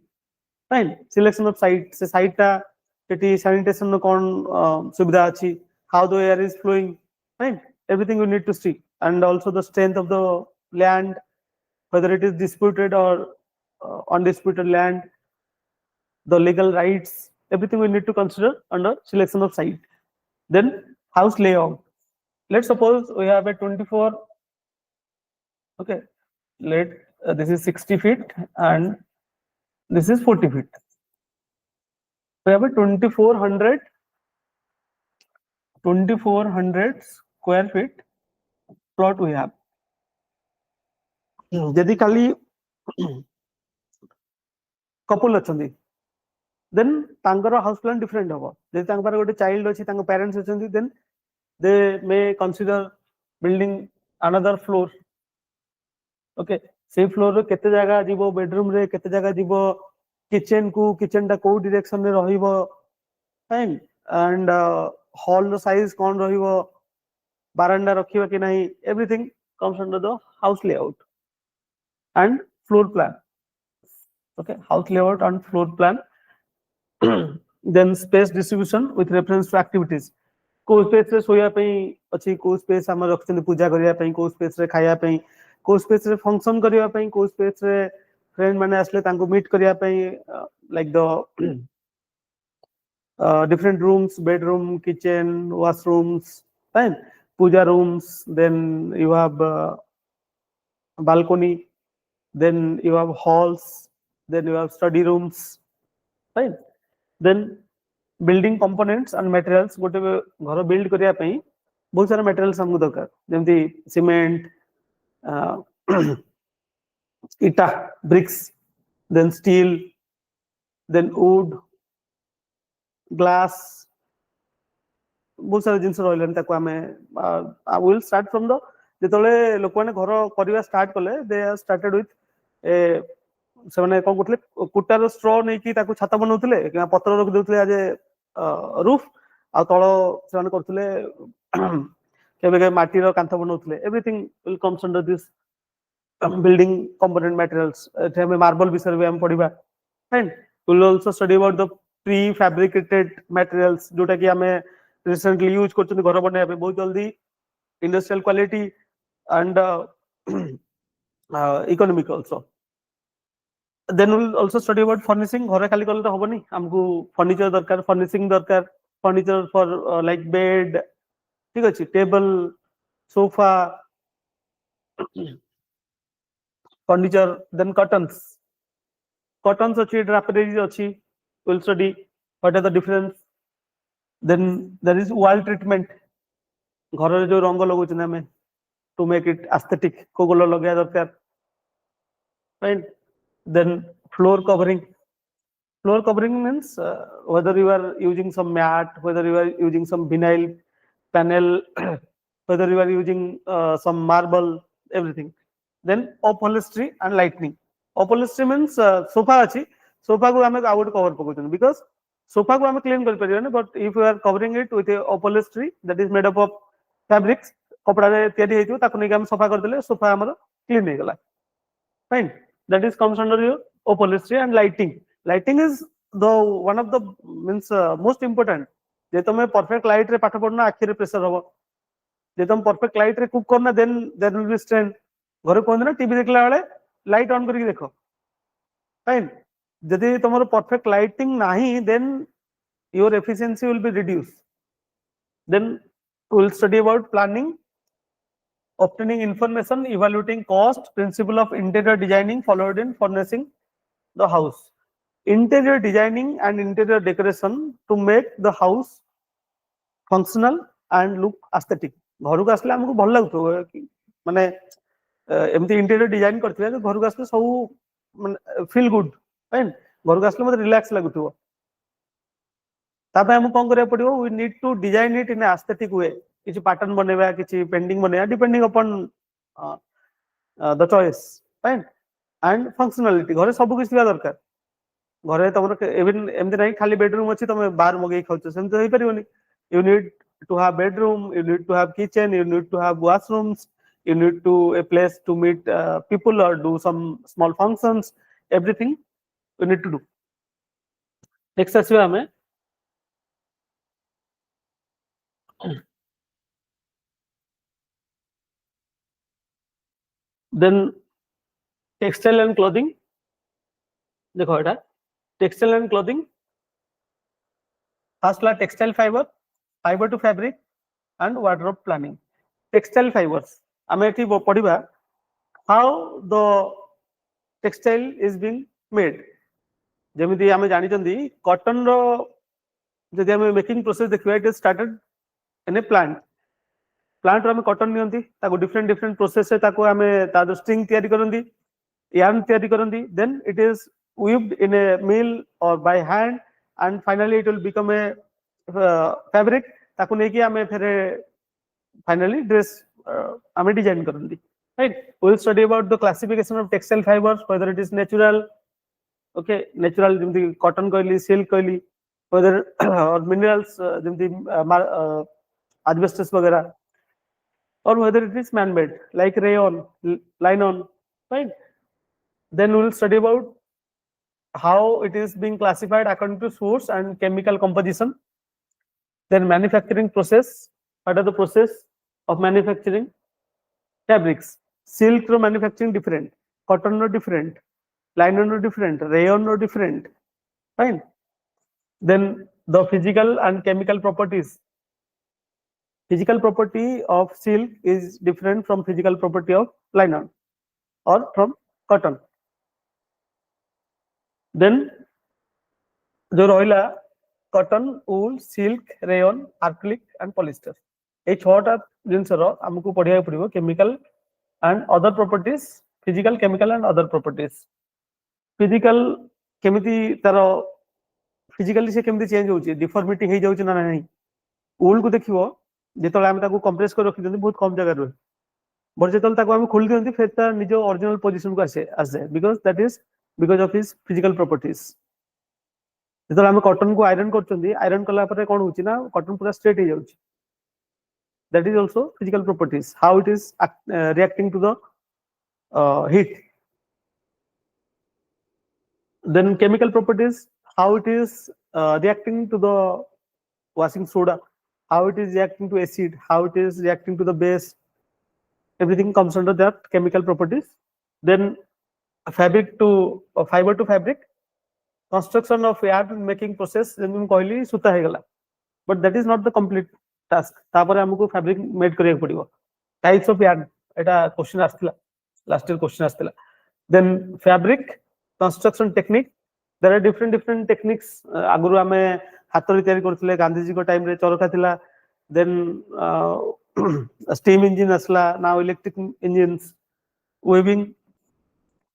right selection of site से साइट ता केटी सैनिटेशन नो कोन सुविधा अछि how the air is flowing right everything you need to see and also the strength of the land whether it is disputed or undisputed land the legal rights everything we need to consider under selection of site. Then house layout. Let's suppose we have a 24, okay, this is 60 feet and this is 40 feet. We have a 2400 square feet plot we have. Jadi kali couple achandi, then tankara house plan different habo. Jadi tankara gote child achi, tanka parents achandi, then they may consider building another floor. Okay, say floor ro kete jaga jibo, bedroom re kete jaga jibo, kitchen ta ko direction re rahibo, fine, and hall ro size kon rahibo, baranda rakhiba ki nahi, everything comes under the house layout and floor plan. Okay, house layout and floor plan. Then space distribution with reference to activities. को space रे सोया पई अछि, को space हम रखते पूजा करिया पई, को स्पेस रे खाया पई, को स्पेस रे फंक्शन करिया पई, को स्पेस रे फ्रेंड माने असले तांको मीट करिया पई, like the different rooms, bedroom, kitchen, washrooms, fine, puja rooms, then you have balcony, then you have halls, then you have study rooms, fine. Then building components and materials. गोटे घर build करिया पई बहुत सारा materials हमको दरकार, जेमती cement, इटा, bricks, then steel, then wood, glass, बहुत सारा जिनस रहलन ताको हमें I will start from the जेतले लोक माने घर करिवा स्टार्ट कले, they started with ए सेमाने कोन करथले, कुटार स्ट्रॉ नै कि ताको छाता बनौथले कि पत्र रख देउथले आज रूफ, आ तळ सेमाने करथले केबे के माटी रो कांथ बनौथले. Everything will comes under this building component materials. एथे हमें मार्बल विषय भी हम पढिबा, fine. We will also study about the prefabricated materials जोटा कि हमें recently यूज करछन घर बने पे बहुत जल्दी, industrial quality and economic also. Then we will also study about furnishing. घरे खाली कले तो होबनी, हमको फर्नीचर दरकार, फर्निशिंग दरकार, फर्नीचर फॉर लाइक बेड, ठीक अछि, table, sofa, furniture. then curtains अछि, draperies अछि, we will study what are the difference. Then there is wall treatment. घर रे जो रंग लगौछन हमें to make it aesthetic, को कलर लगया दरकार, fine. Then floor covering. Floor covering means whether you are using some mat, whether you are using some vinyl panel, whether you are using some marble, everything. Then upholstery and lighting. Upholstery means sofa achi, sofa को हमें out cover पकोचन, because sofa को हमें clean कर परियो ना, but if you are covering it with a upholstery that is made up of fabrics, कपड़ा रे तैयारी हेतु ताको नै हम सोफा कर देले, सोफा हमर क्लीन हे गला, fine. That is comes under your upholstery. And lighting. Lighting is the one of the means most important. जे तमे perfect light रे पाठ पढना आखि रे प्रेशर हबो, जे तम perfect light रे कुक करना, then there will be strain. घरे कोन ना टीवी देखला बेले लाइट ऑन करके देखो, fine. जदि तमरो perfect lighting नाही, then your efficiency will be reduced. Then we will study about planning, obtaining information, evaluating cost, principle of interior designing followed in furnishing the house. Interior designing and interior decoration to make the house functional and look aesthetic. घर को आसले हमको भल लागतो, माने एमती interior design करथिले तो घर को आसले सब माने फील गुड, फाइन. घर को आसले मते रिलैक्स लागुतो. तापे हम कोन करे पड़ियो, we need to design it in an aesthetic way. किछि पैटर्न बनेबा, किछि पेंटिंग बनेबा, depending upon the choice, fine. And functionality. घरे सब किछि थिबा दरकार. घरे तमर इवन एमती नाही खाली बेडरूम अछि तमे बाहर मगै खाउछ, सेम तो होई परियोनी. You need to have bedroom, you need to have kitchen, you need to have washrooms, you need to a place to meet people or do some small functions, everything you need to do. Next ଆସିବା ଆମେ then textile and clothing. देखो एटा textile and clothing First la textile fiber, fiber to fabric and wardrobe planning. Textile fibers ame ethi padiba how the textile is being made. ଯେମିତି ଆମେ ଜାଣିଛନ୍ତି cotton ର ଯଦି ଆମେ making process ଦେଖିବା ଇଟ୍ is started in a plant ରୁ ଆମେ cotton ନିଅନ୍ତି ତାକୁ ଡିଫରେଣ୍ଟ ପ୍ରୋସେସ ରେ ତାକୁ ଆମେ ତା ଷ୍ଟ୍ରିଙ୍ଗ ତିଆରି କରନ୍ତି yarn ତିଆରି କରନ୍ତି then it is weaved in a mill or by hand and finally it will become a fabric ତାକୁ ନେଇକି ଆମେ ଫେରେ finally dress ଆମେ design करନ୍ତି right. We will study about the classification of textile fibers, whether it is natural, okay, natural जेमती cotton कहली, silk कहली, whether or minerals जेमती asbestos वगैरह, or whether it is man-made like rayon, nylon, right. Then we will study about how it is being classified according to source and chemical composition. Then manufacturing process, what are the process of manufacturing fabrics? Silk ro manufacturing different, cotton no different, nylon no different, rayon no different, fine. Then the physical and chemical properties. Physical property of silk is different from physical property of nylon or from cotton. Then जो रहिला cotton, wool, silk, rayon, acrylic and polyester. ए छटा जिनसर हमको पढ़िया पड़िबो chemical and other properties, physical, chemical and other properties. Physical केमिति तारो physically से केमिति change होउची, deformity हे जाउची ना नहीं. wool को देखिबो जेतले हम ताको कंप्रेस कर रखि दंती बहुत कम जगह रहे. बट जेतले ताको हम खोल दियंती फिर ता निजो ओरिजिनल पोजीशन को आसे because that is because of his physical properties. जेतले हम कॉटन को आयरन करचंदी, आयरन कला परे कोन होची ना कॉटन पूरा स्ट्रेट हे जाउची. That is also physical properties, how it is reacting to the heat. Then chemical properties, how it is reacting to the washing soda, how it is reacting to acid, how it is reacting to the base. Everything comes under that chemical properties. Then fabric to fiber to fabric, construction of yarn making process, कहली सूता हे गला, but that is not the complete task. तापर हमको fabric made करिया पड़िबो. Types of yarn, एटा question आस्थिला, last year question आस्थिला. Then fabric construction technique, there are different techniques. आगुरु हमें हाथरे तयारी करथिले, गांधी जी को टाइम रे चरखा थिला. Then steam engine असला, now electric engines, weaving,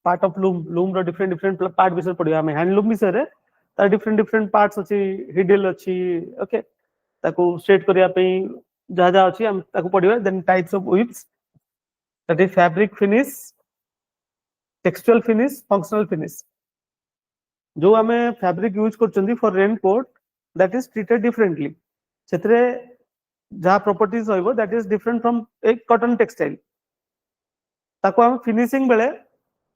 part of loom row different part विषय पढ़िया हमें. handloom विषय रे तार different parts अछि, हिडल अछि, okay, ताको स्ट्रेट करिया पे जहा जहा अछि हम ताको पढ़िबा. Then types of weaves, that is fabric finish, textual finish, functional finish. जो हमें fabric यूज करचंदी for raincoat, that is treated differently. सेतरे जहा properties होइबो that is different from a cotton textile. ताको हम finishing बेले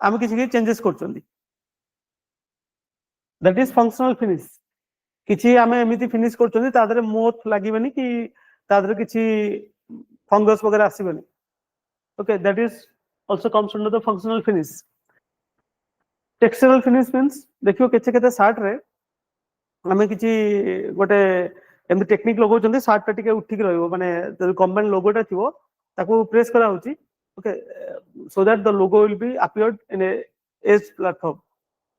हम किसी changes करचंदी, that is functional finish. किछि हमें एमिति फिनिश करचंदी तादरे मोथ लागिबेनी कि तादरे किछि फंगस वगैरह आसीबेनी. Okay, that is also comes under the functional finish. Textural finish means देखियो केते शार्ट रे हमें किछि गोटे एमि टेक्निक लगौचंदी शार्ट टा टिके उठिक रहइबो, माने जो कंबाइन लोगोटा थिबो ताको प्रेस करा होची. Okay, so that the logo will be appeared in a edge platform,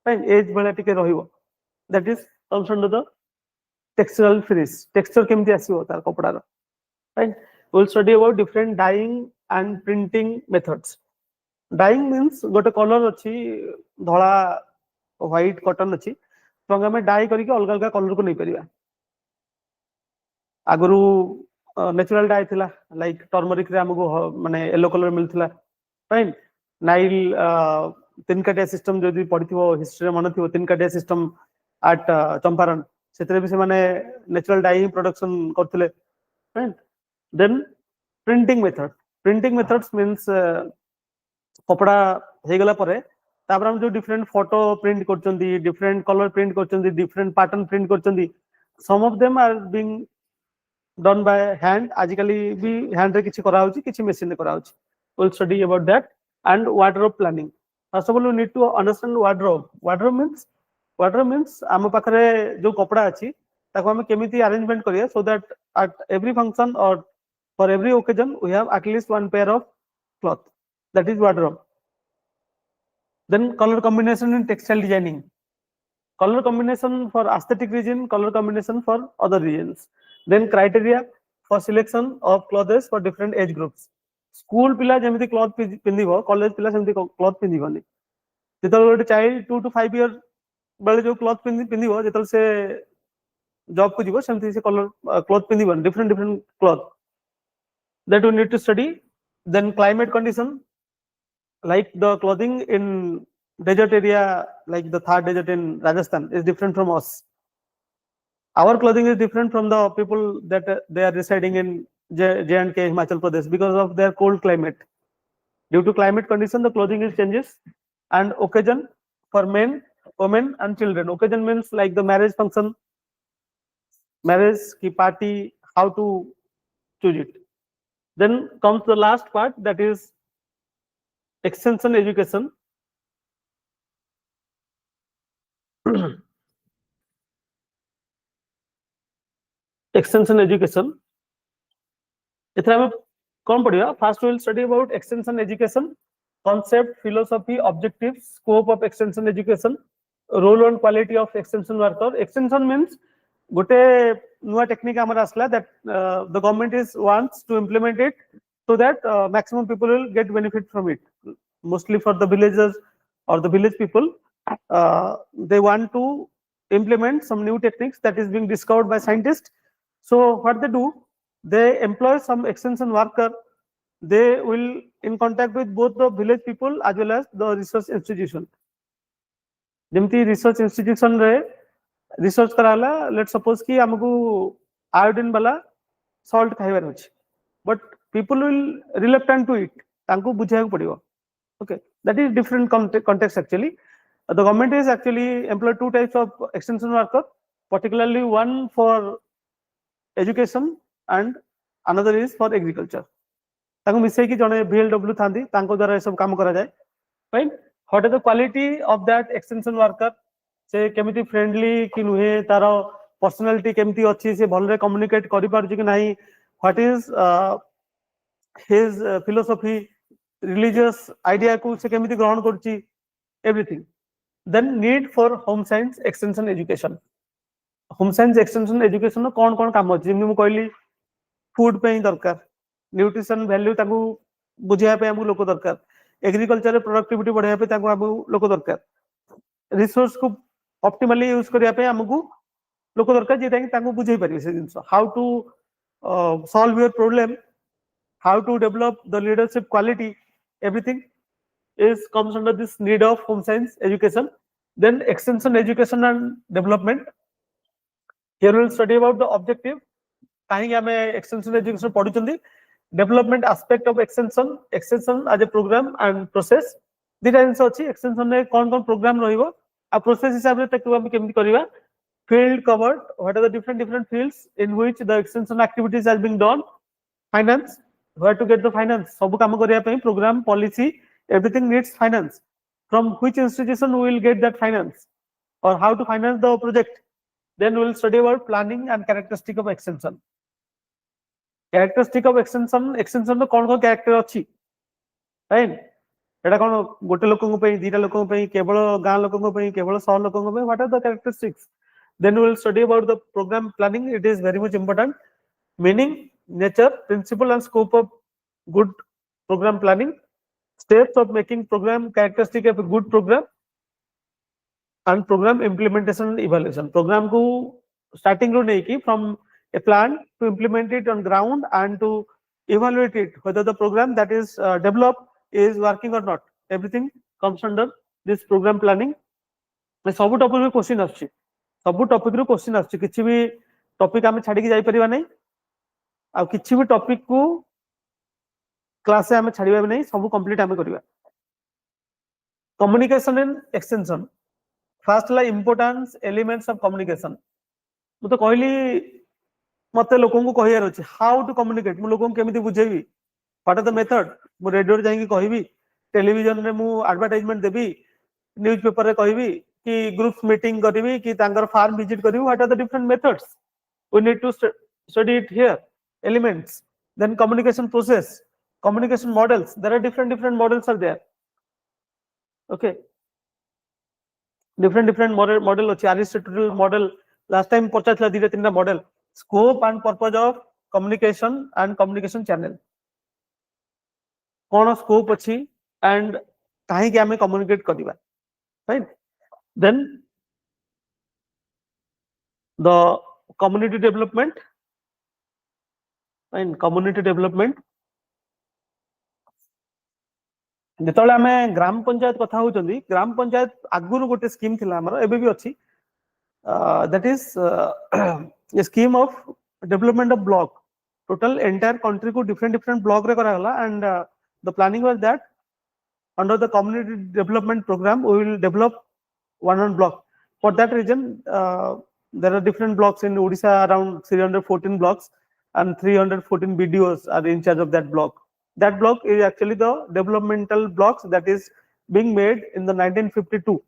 right, edge बला टिके रहिबो. That is comes under the textural finish. Texture केमति आसीबो तार कपड़ा रो, right. We will study about different dyeing and printing methods. Dyeing means गोटे colour अछि, धला white cotton अछि, तो हमें डाई करिके अलग अलग कलर को नहीं परिबा. आगुरु नेचुरल डाई थिला, लाइक टर्मरिक रे हमको माने येलो कलर मिलथिला, राइट. नाइल तिनकाटिया सिस्टम जदि पढिथिबो हिस्ट्री रे मन थिबो, तिनकाटिया सिस्टम एट चंपारण, सेतरे भी से माने नेचुरल डाई प्रोडक्शन करथिले, right. Then printing method. Printing methods means कपड़ा हे गला परे तापर हम जो डिफरेंट फोटो प्रिंट करचंदी, डिफरेंट कलर प्रिंट करचंदी, डिफरेंट पैटर्न प्रिंट करचंदी, some of them are being done by hand. आजिकली भी हैंड रे किछि करा होची, किछि मशीन रे करा होची. We'll study about that. And wardrobe planning. First of all, you need to understand wardrobe. Wardrobe means आम पाखरे जो कपड़ा अछि ताको हम केमिति अरेंजमेंट करिया so that at every function or for every occasion we have at least one pair of cloth, that is wardrobe. Then color combination in textile designing, color combination for aesthetic reason, color combination for other reasons. Then criteria for selection of clothes for different age groups. School पिला जेमिति cloth पिंदिबो, college पिला सेमिति cloth पिंदिबोनी. जेतल गोटे child 2 to 5 year बेले जो cloth पिंदिबो, जेतल से job को जीवो सेमिति से color cloth पिंदिबोनी, different cloth that we need to study. Then climate condition, like the clothing in desert area, like the Thar desert in Rajasthan is different from us. Our clothing is different from the people that they are residing in J&K, Himachal Pradesh, because of their cold climate. Due to climate condition, the clothing is changes. And occasion for men, women and children. Occasion means like the marriage function, marriage ki party, how to choose it. Then comes the last part, that is extension education. Extension education. First we will study about extension education, concept, philosophy, objectives, scope of extension education, role and quality of extension worker. Extension means gote nuwa technique amar asla that the government wants to implement it so that maximum people will get benefit from it. Mostly for the villagers or the village people, they want to implement some new techniques that is being discovered by scientists. So what they do, they employ some extension worker. They will in contact with both the village people as well as the research institution. जेमती research institution रे research कराला, let's suppose कि हमको iodine वाला salt खाइबार अछि, but people will reluctant to it, तांको बुझायक पड़िबो. Okay, that is different context actually. The government is actually employ two types of extension worker, particularly one for education and another is for agriculture. ताको मिसै कि जने VLW थांदी, तांको द्वारा सब काम करा जाय. Fine. What is the quality of that extension worker? से केमिति friendly कि नुहे, तारो personality केमिति अछि, से भलरे communicate करि पारुछि कि नाही, what is his philosophy, religious idea को से केमिति ग्रहण करूछि, everything. Then need for home science extension education. Home science extension education कौन कौन काम अछि, जेमि मु कहली food पे दरकार, nutrition value ताकू बुझिया पे हमु लोक दरकार, एग्रीकल्चर प्रोडक्टिविटी बढ़ाया पे ताकू हमु लोक दरकार, रिसोर्स को ऑप्टिमली यूज करिया पे हमकु लोक दरकार जे ताकि ताकू बुझाई परिबे से things, how to solve your problem, how to develop the leadership quality, everything is comes under this need of home science education. Then extension education and development. Here we will study about the objective. काहे हमें extension education पढुचंदी, development aspect of extension as a program and process. दिटा जिंस अछि, extension रे कोन कोन programme रहिबो आ process हिसाब रे ताकू हम केमति करिवा. Field covered, what are the different fields in which the extension activities are being done. Finance, where to get the finance, सब काम करिया पे program, policy, everything needs finance. From which institution we will get that finance, or how to finance the project. Then we will study about planning and characteristic of extension. Characteristic of extension रो कौन कौन character अछि, right? एटा कोन गोटे लोकन पे, दीटा लोकन पे, केवल गां लोकन पे, केवल सहर लोकन पे, what are the characteristics? Then we will study about the program planning. It is very much important. Meaning, nature, principle and scope of good program planning, steps of making program, characteristic of a good program, and program implementation and evaluation. Program को starting रो नहीं की, from a plan to implement it on ground and to evaluate it, whether the program that is developed is working or not. Everything comes under this program planning. सब topic रो question आछि, सब topic रो question आछि, किछि भी topic आमे छाडी के जाई परिबा नै, आ किछि भी टॉपिक को क्लास से आमे छाडीबा नै, सब कंप्लीट आमे करिबा. Communication and extension. फर्स्ट ला इंपोर्टेंस एलिमेंट्स ऑफ कम्युनिकेशन. मु तो कहली मते लोकन को कहियार अछि, हाउ टू कम्युनिकेट, मु लोकन केमिति बुझेबी, व्हाट आर द मेथड. मु रेडियो रे जाई के कहिबी, टेलीविजन रे मु एडवर्टाइजमेंट देबी, न्यूज़पेपर रे कहिबी कि ग्रुप मीटिंग करिबी कि तांगर फार्म विजिट करिबी, what are the different methods. we need to study it here. Elements, then communication process, communication models. There are different models are there. Okay, different model ଅଛି Aristotle model last time ପଚାରିଥିଲା ଦିଟା ତିନିଟା model scope and purpose of communication and communication channel କଣ scope ଅଛି and କାହିଁକି ଆମେ communicate କରିବା, right? Then the community development and community development ଯେତେବେଳେ ଆମେ ଗ୍ରାମ ପଞ୍ଚାୟତ କଥା ହଉଛନ୍ତି ଗ୍ରାମ ପଞ୍ଚାୟତ ଆଗରୁ ଗୋଟେ ସ୍କିମ୍ ଥିଲା ଆମର ଏବେ ବି ଅଛି that is a scheme of development of block total entire country को different block रे करागला and the planning was that under the community development program we will develop one block. For that reason there are different blocks in Odisha, around 314 blocks and 314 BDOs are in charge of that block. That block is actually the developmental blocks that is being made in the 1952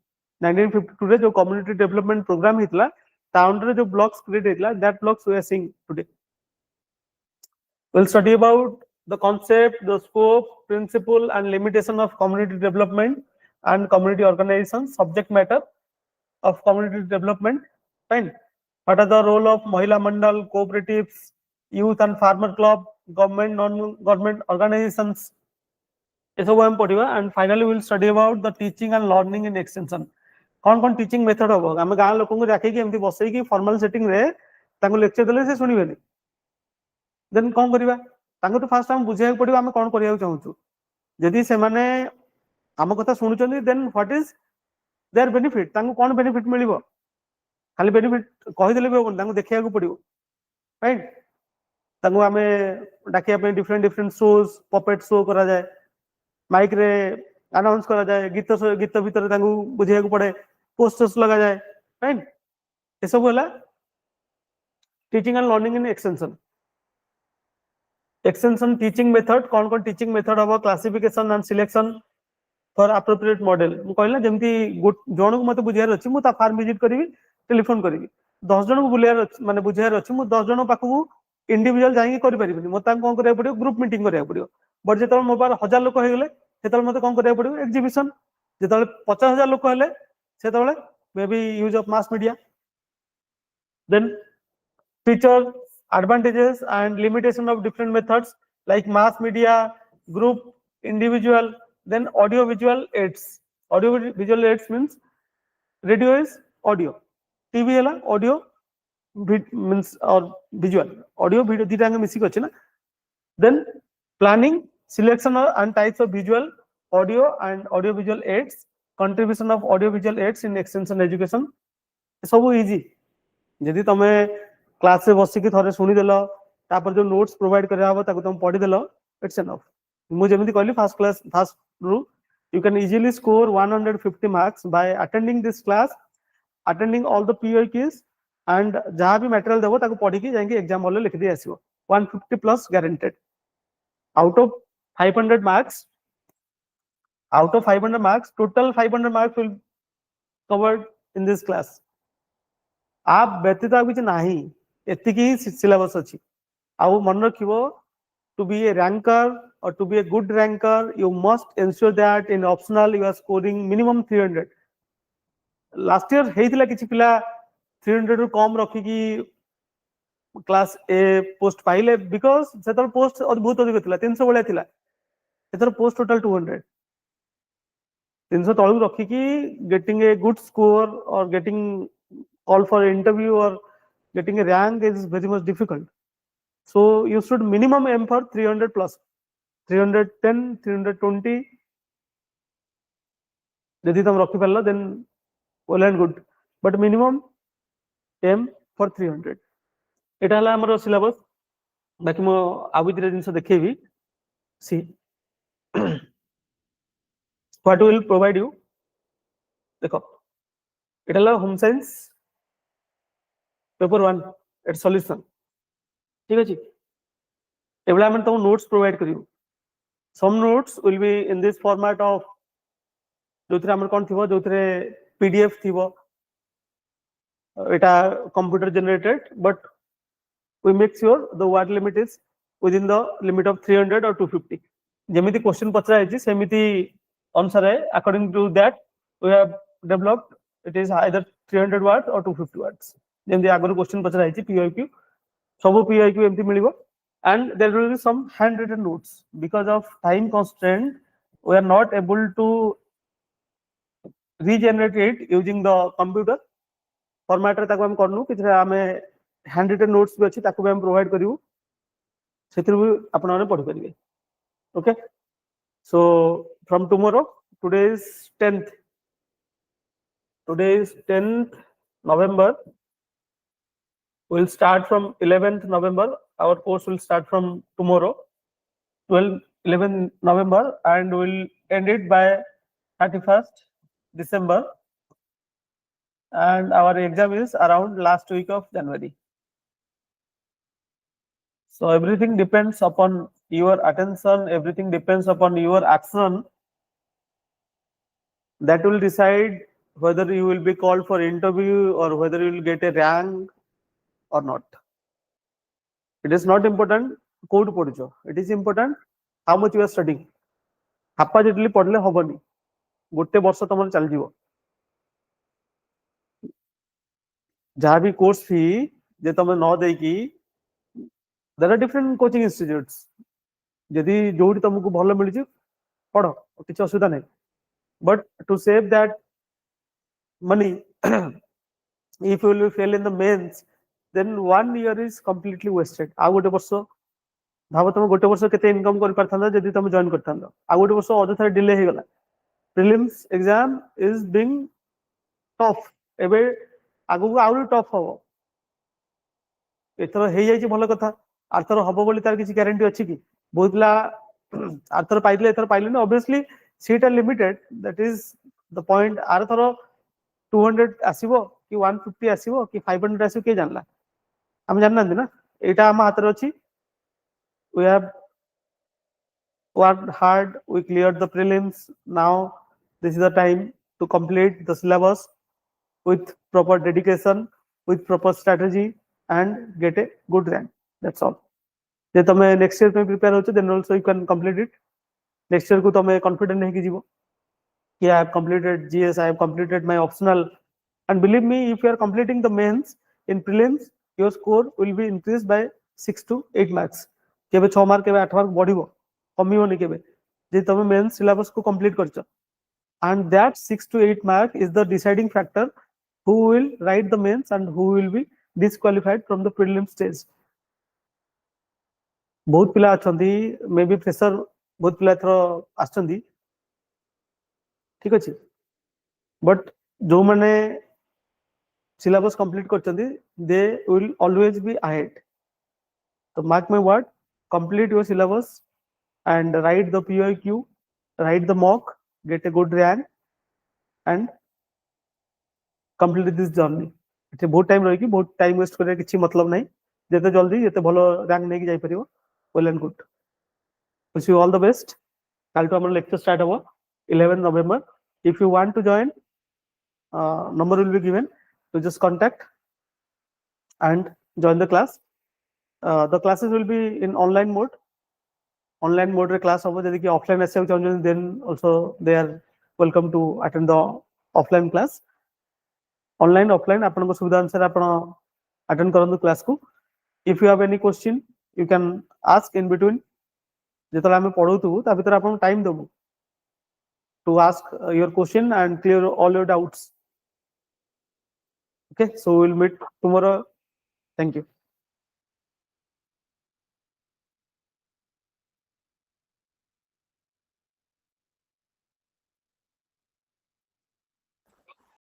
रे जो community development program हितला ता under जो blocks create हितला that blocks we are seeing today. We'll study about the concept, the scope, principle and limitation of community development and community organization, subject matter of community development, fine. What are the role of Mahila Mandal, cooperatives, youth and farmer club, government, non-government organizations, and finally we'll study about the teaching and learning in extension. कौन teaching method हम आम गाँ लोक डाक बसई formal setting रे lecture देले से सुनिबेनी then कौन करवा तो फास्ट आम बुझे पड़ो आम कौन करने चाहूँ जदि से माने आम कथा शुणुचंदी then what is their benefit कौन बेनिफिट मिल खाली बेनिफिट कहीदेले भी हम देखा पड़ो राइट आम डाकिया डिफरेंट शोज पपेट शो करा जाए माइक रे अनाउंस करा जाए गीत भीतर बुझे पड़े पोस्टर्स लगा जाए राइट ये सब है teaching and learning in extension teaching method कौन टीचिंग मेथड हम classification and selection for appropriate model मु कहला जेमती जण को मते बुझियार अछि मु ता फार्म विजिट करिवि टेलीफोन करिवि 10 जण को बुलियार माने बुझियार अछि मु 10 जण पाखु इंडिविजुअल जाई करि परिबिनी मते कोन करिया पड़ियो ग्रुप मीटिंग करिया पड़ियो बट जेतल मो पार 1000 लोक हे गेले सेतल मते कोन करिया पड़ियो एग्जीबिशन जेतल 50000 लोक हेले सेतले maybe use of mass media then feature advantages and limitation of different methods like mass media, group, individual, then audio visual aids. Audio visual aids means radio is audio, TV है audio means or visual audio video दीटा अंग मिसी कोची ना then planning selection and types of visual audio and audio visual aids contribution of audio visual aids in extension education सब easy यदि तमे class से बसिकी थरे सुनीदेल तापर जो नोट्स प्रोवाइड करा हम ताको तुम पढ़ीदेल इट्स एनफ मु जेमिति कहली फर्स्ट क्लास फर्स्ट रू you can easily score 150 marks bye attending this class attending all the PYQs and जहां भी मटेरियल देबो ताको पढ़ी की जाके एग्जाम हॉल लिख दे आसीबो 150 plus guaranteed out of 500 marks total 500 marks will covered in this class आप व्यतीत किसी नहीं एतिकी सिलेबस अच्छी आउ मन रखिबो टू बी ए रैंकर और to be a good ranker you must ensure that in optional you are scoring minimum 300 last year हेइतिला किछि पिला 300 रु कम रखिकी क्लास ए पोस्ट पाइले बिकॉज सेतर पोस्ट बहुत अधिक थिला 300 भलिया थिला सेतर पोस्ट टोटल 200 300 तळु रखिकी गेटिंग ए गुड स्कोर और getting call for interview or getting a rank is very much difficult. So you should minimum aim for 300 plus, 310, 320. Yadi tum rakhi parla then well and good. But minimum aim for 300. Eta hala amar syllabus. Baki mo abidire jinsa dekhebi. See what will provide you. Dekho. Eta hala home science. Paper 1 at solution ठीक अछि एबला हम तो notes provide करियो some notes will be in this format of जोथरे हमर कोन थिबो जोथरे पीडीएफ थिबो एटा computer generated but we make sure the word limit is within the limit of 300 or 250. ଯେମିତି question ପଚରା ହେଇଛି ସେମିତି ଅନୁସାରେ according to that we have developed it is either 300 words or 250 words. ଯେମିତି ଆଗରୁ question ପଚରା ହେଇଛି PYQ ସବୁ PYQ ଏମିତି ମିଳିବ and there will be some handwritten notes because of time constraint we are not able to regenerate it using the computer format रे ताको हम करनु किछरे हमें handwritten notes भी अछि ताको भी हम provide करिवु सेतिर भी आपण माने पढि परिबे. Okay, so from tomorrow, today is 10th November. We'll start from 11th November. Our course will start from tomorrow 11th November and we'll end it by 31st December, and our exam is around last week of January. So everything depends upon your attention, everything depends upon your action. That will decide whether you will be called for interview or whether you will get a rank or not. It is not important code पढ़ुଛ, it is important how much you are studying. हापाजिटली पढ़ले हबनी, गोटे वर्ष तमर चल जीवो. जहाँ भी course fee जे तमे न देई की there are different coaching institutes. यदि जोड़ी तुमको भल मिली पढ़ किसी असुविधा नहीं, but to save that money if you will fail in the mains then 1 year is completely wasted. आ गोटे वर्ष भाव तुम गोटे वर्ष केते इनकम कर परथांदा जदि तुम जॉइन करथांदा, आ गोटे वर्ष अजथारे डिले हे गला. Prelims exam is being tough, एबे आगु आउरी टफ हो. एथर हे जाई भलो कथा, आर्थर हबो बोली तार किसी ग्यारंटी अछि कि बहुत पिला आर्थर पाइले एथर पाइले न. Obviously seat are limited, that is the point. आर्थर 200 आसीबो कि 150 आसीबो कि 500 आसीबो के जानला, हम जानना ना. एटा हम हाथ रे अछि. We have worked hard, we cleared the prelims. Now this is the time to complete the syllabus with proper dedication, with proper strategy and get a good rank. That's all. जे तमे next year में prepare होचो then also you can complete it. Next year को तमे confident नहीं कि जीवो कि I have completed GS, I have completed my optional, and believe me, if you are completing the mains in prelims your score will be increased by 6 to 8 marks. केबे 6 mark केबे 8 mark बढ़िबो, कमियोनी केबे जे तमे main syllabus को complete करछ. And that 6 to 8 mark is the deciding factor who will write the mains and who will be disqualified from the prelim stage. बहुत पिला अछंती may be fresher, बहुत पिला थरो आछंती, ठीक अछि, बट जो माने सिलेबस कंप्लीट करछंती they will always be ahead. So mark my word, complete your syllabus and write the PYQ, write the mock, get a good rank and complete this journey. एटे बहुत time रही कि बहुत time waste करे किछि मतलब नहीं. जेते जल्दी जेते भलो रैंक नै कि जाई परिबो, well and good. Wish you all the best. काल तो हमर लेक्चर स्टार्ट होबो 11 November. If you want to join, number will be given, to just contact and join the class. The classes will be in online mode. Online mode रे class होबो. जदि कि offline आसे चाहन then also they are welcome to attend the offline class. Online offline आपन को सुविधा अनुसार आपन अटेंड करन क्लास को. If you have any question you can ask in between. जेतला हम पढौतु ता भीतर आपन टाइम देबो to ask your question and clear all your doubts. Okay, so we'll meet tomorrow. Thank you.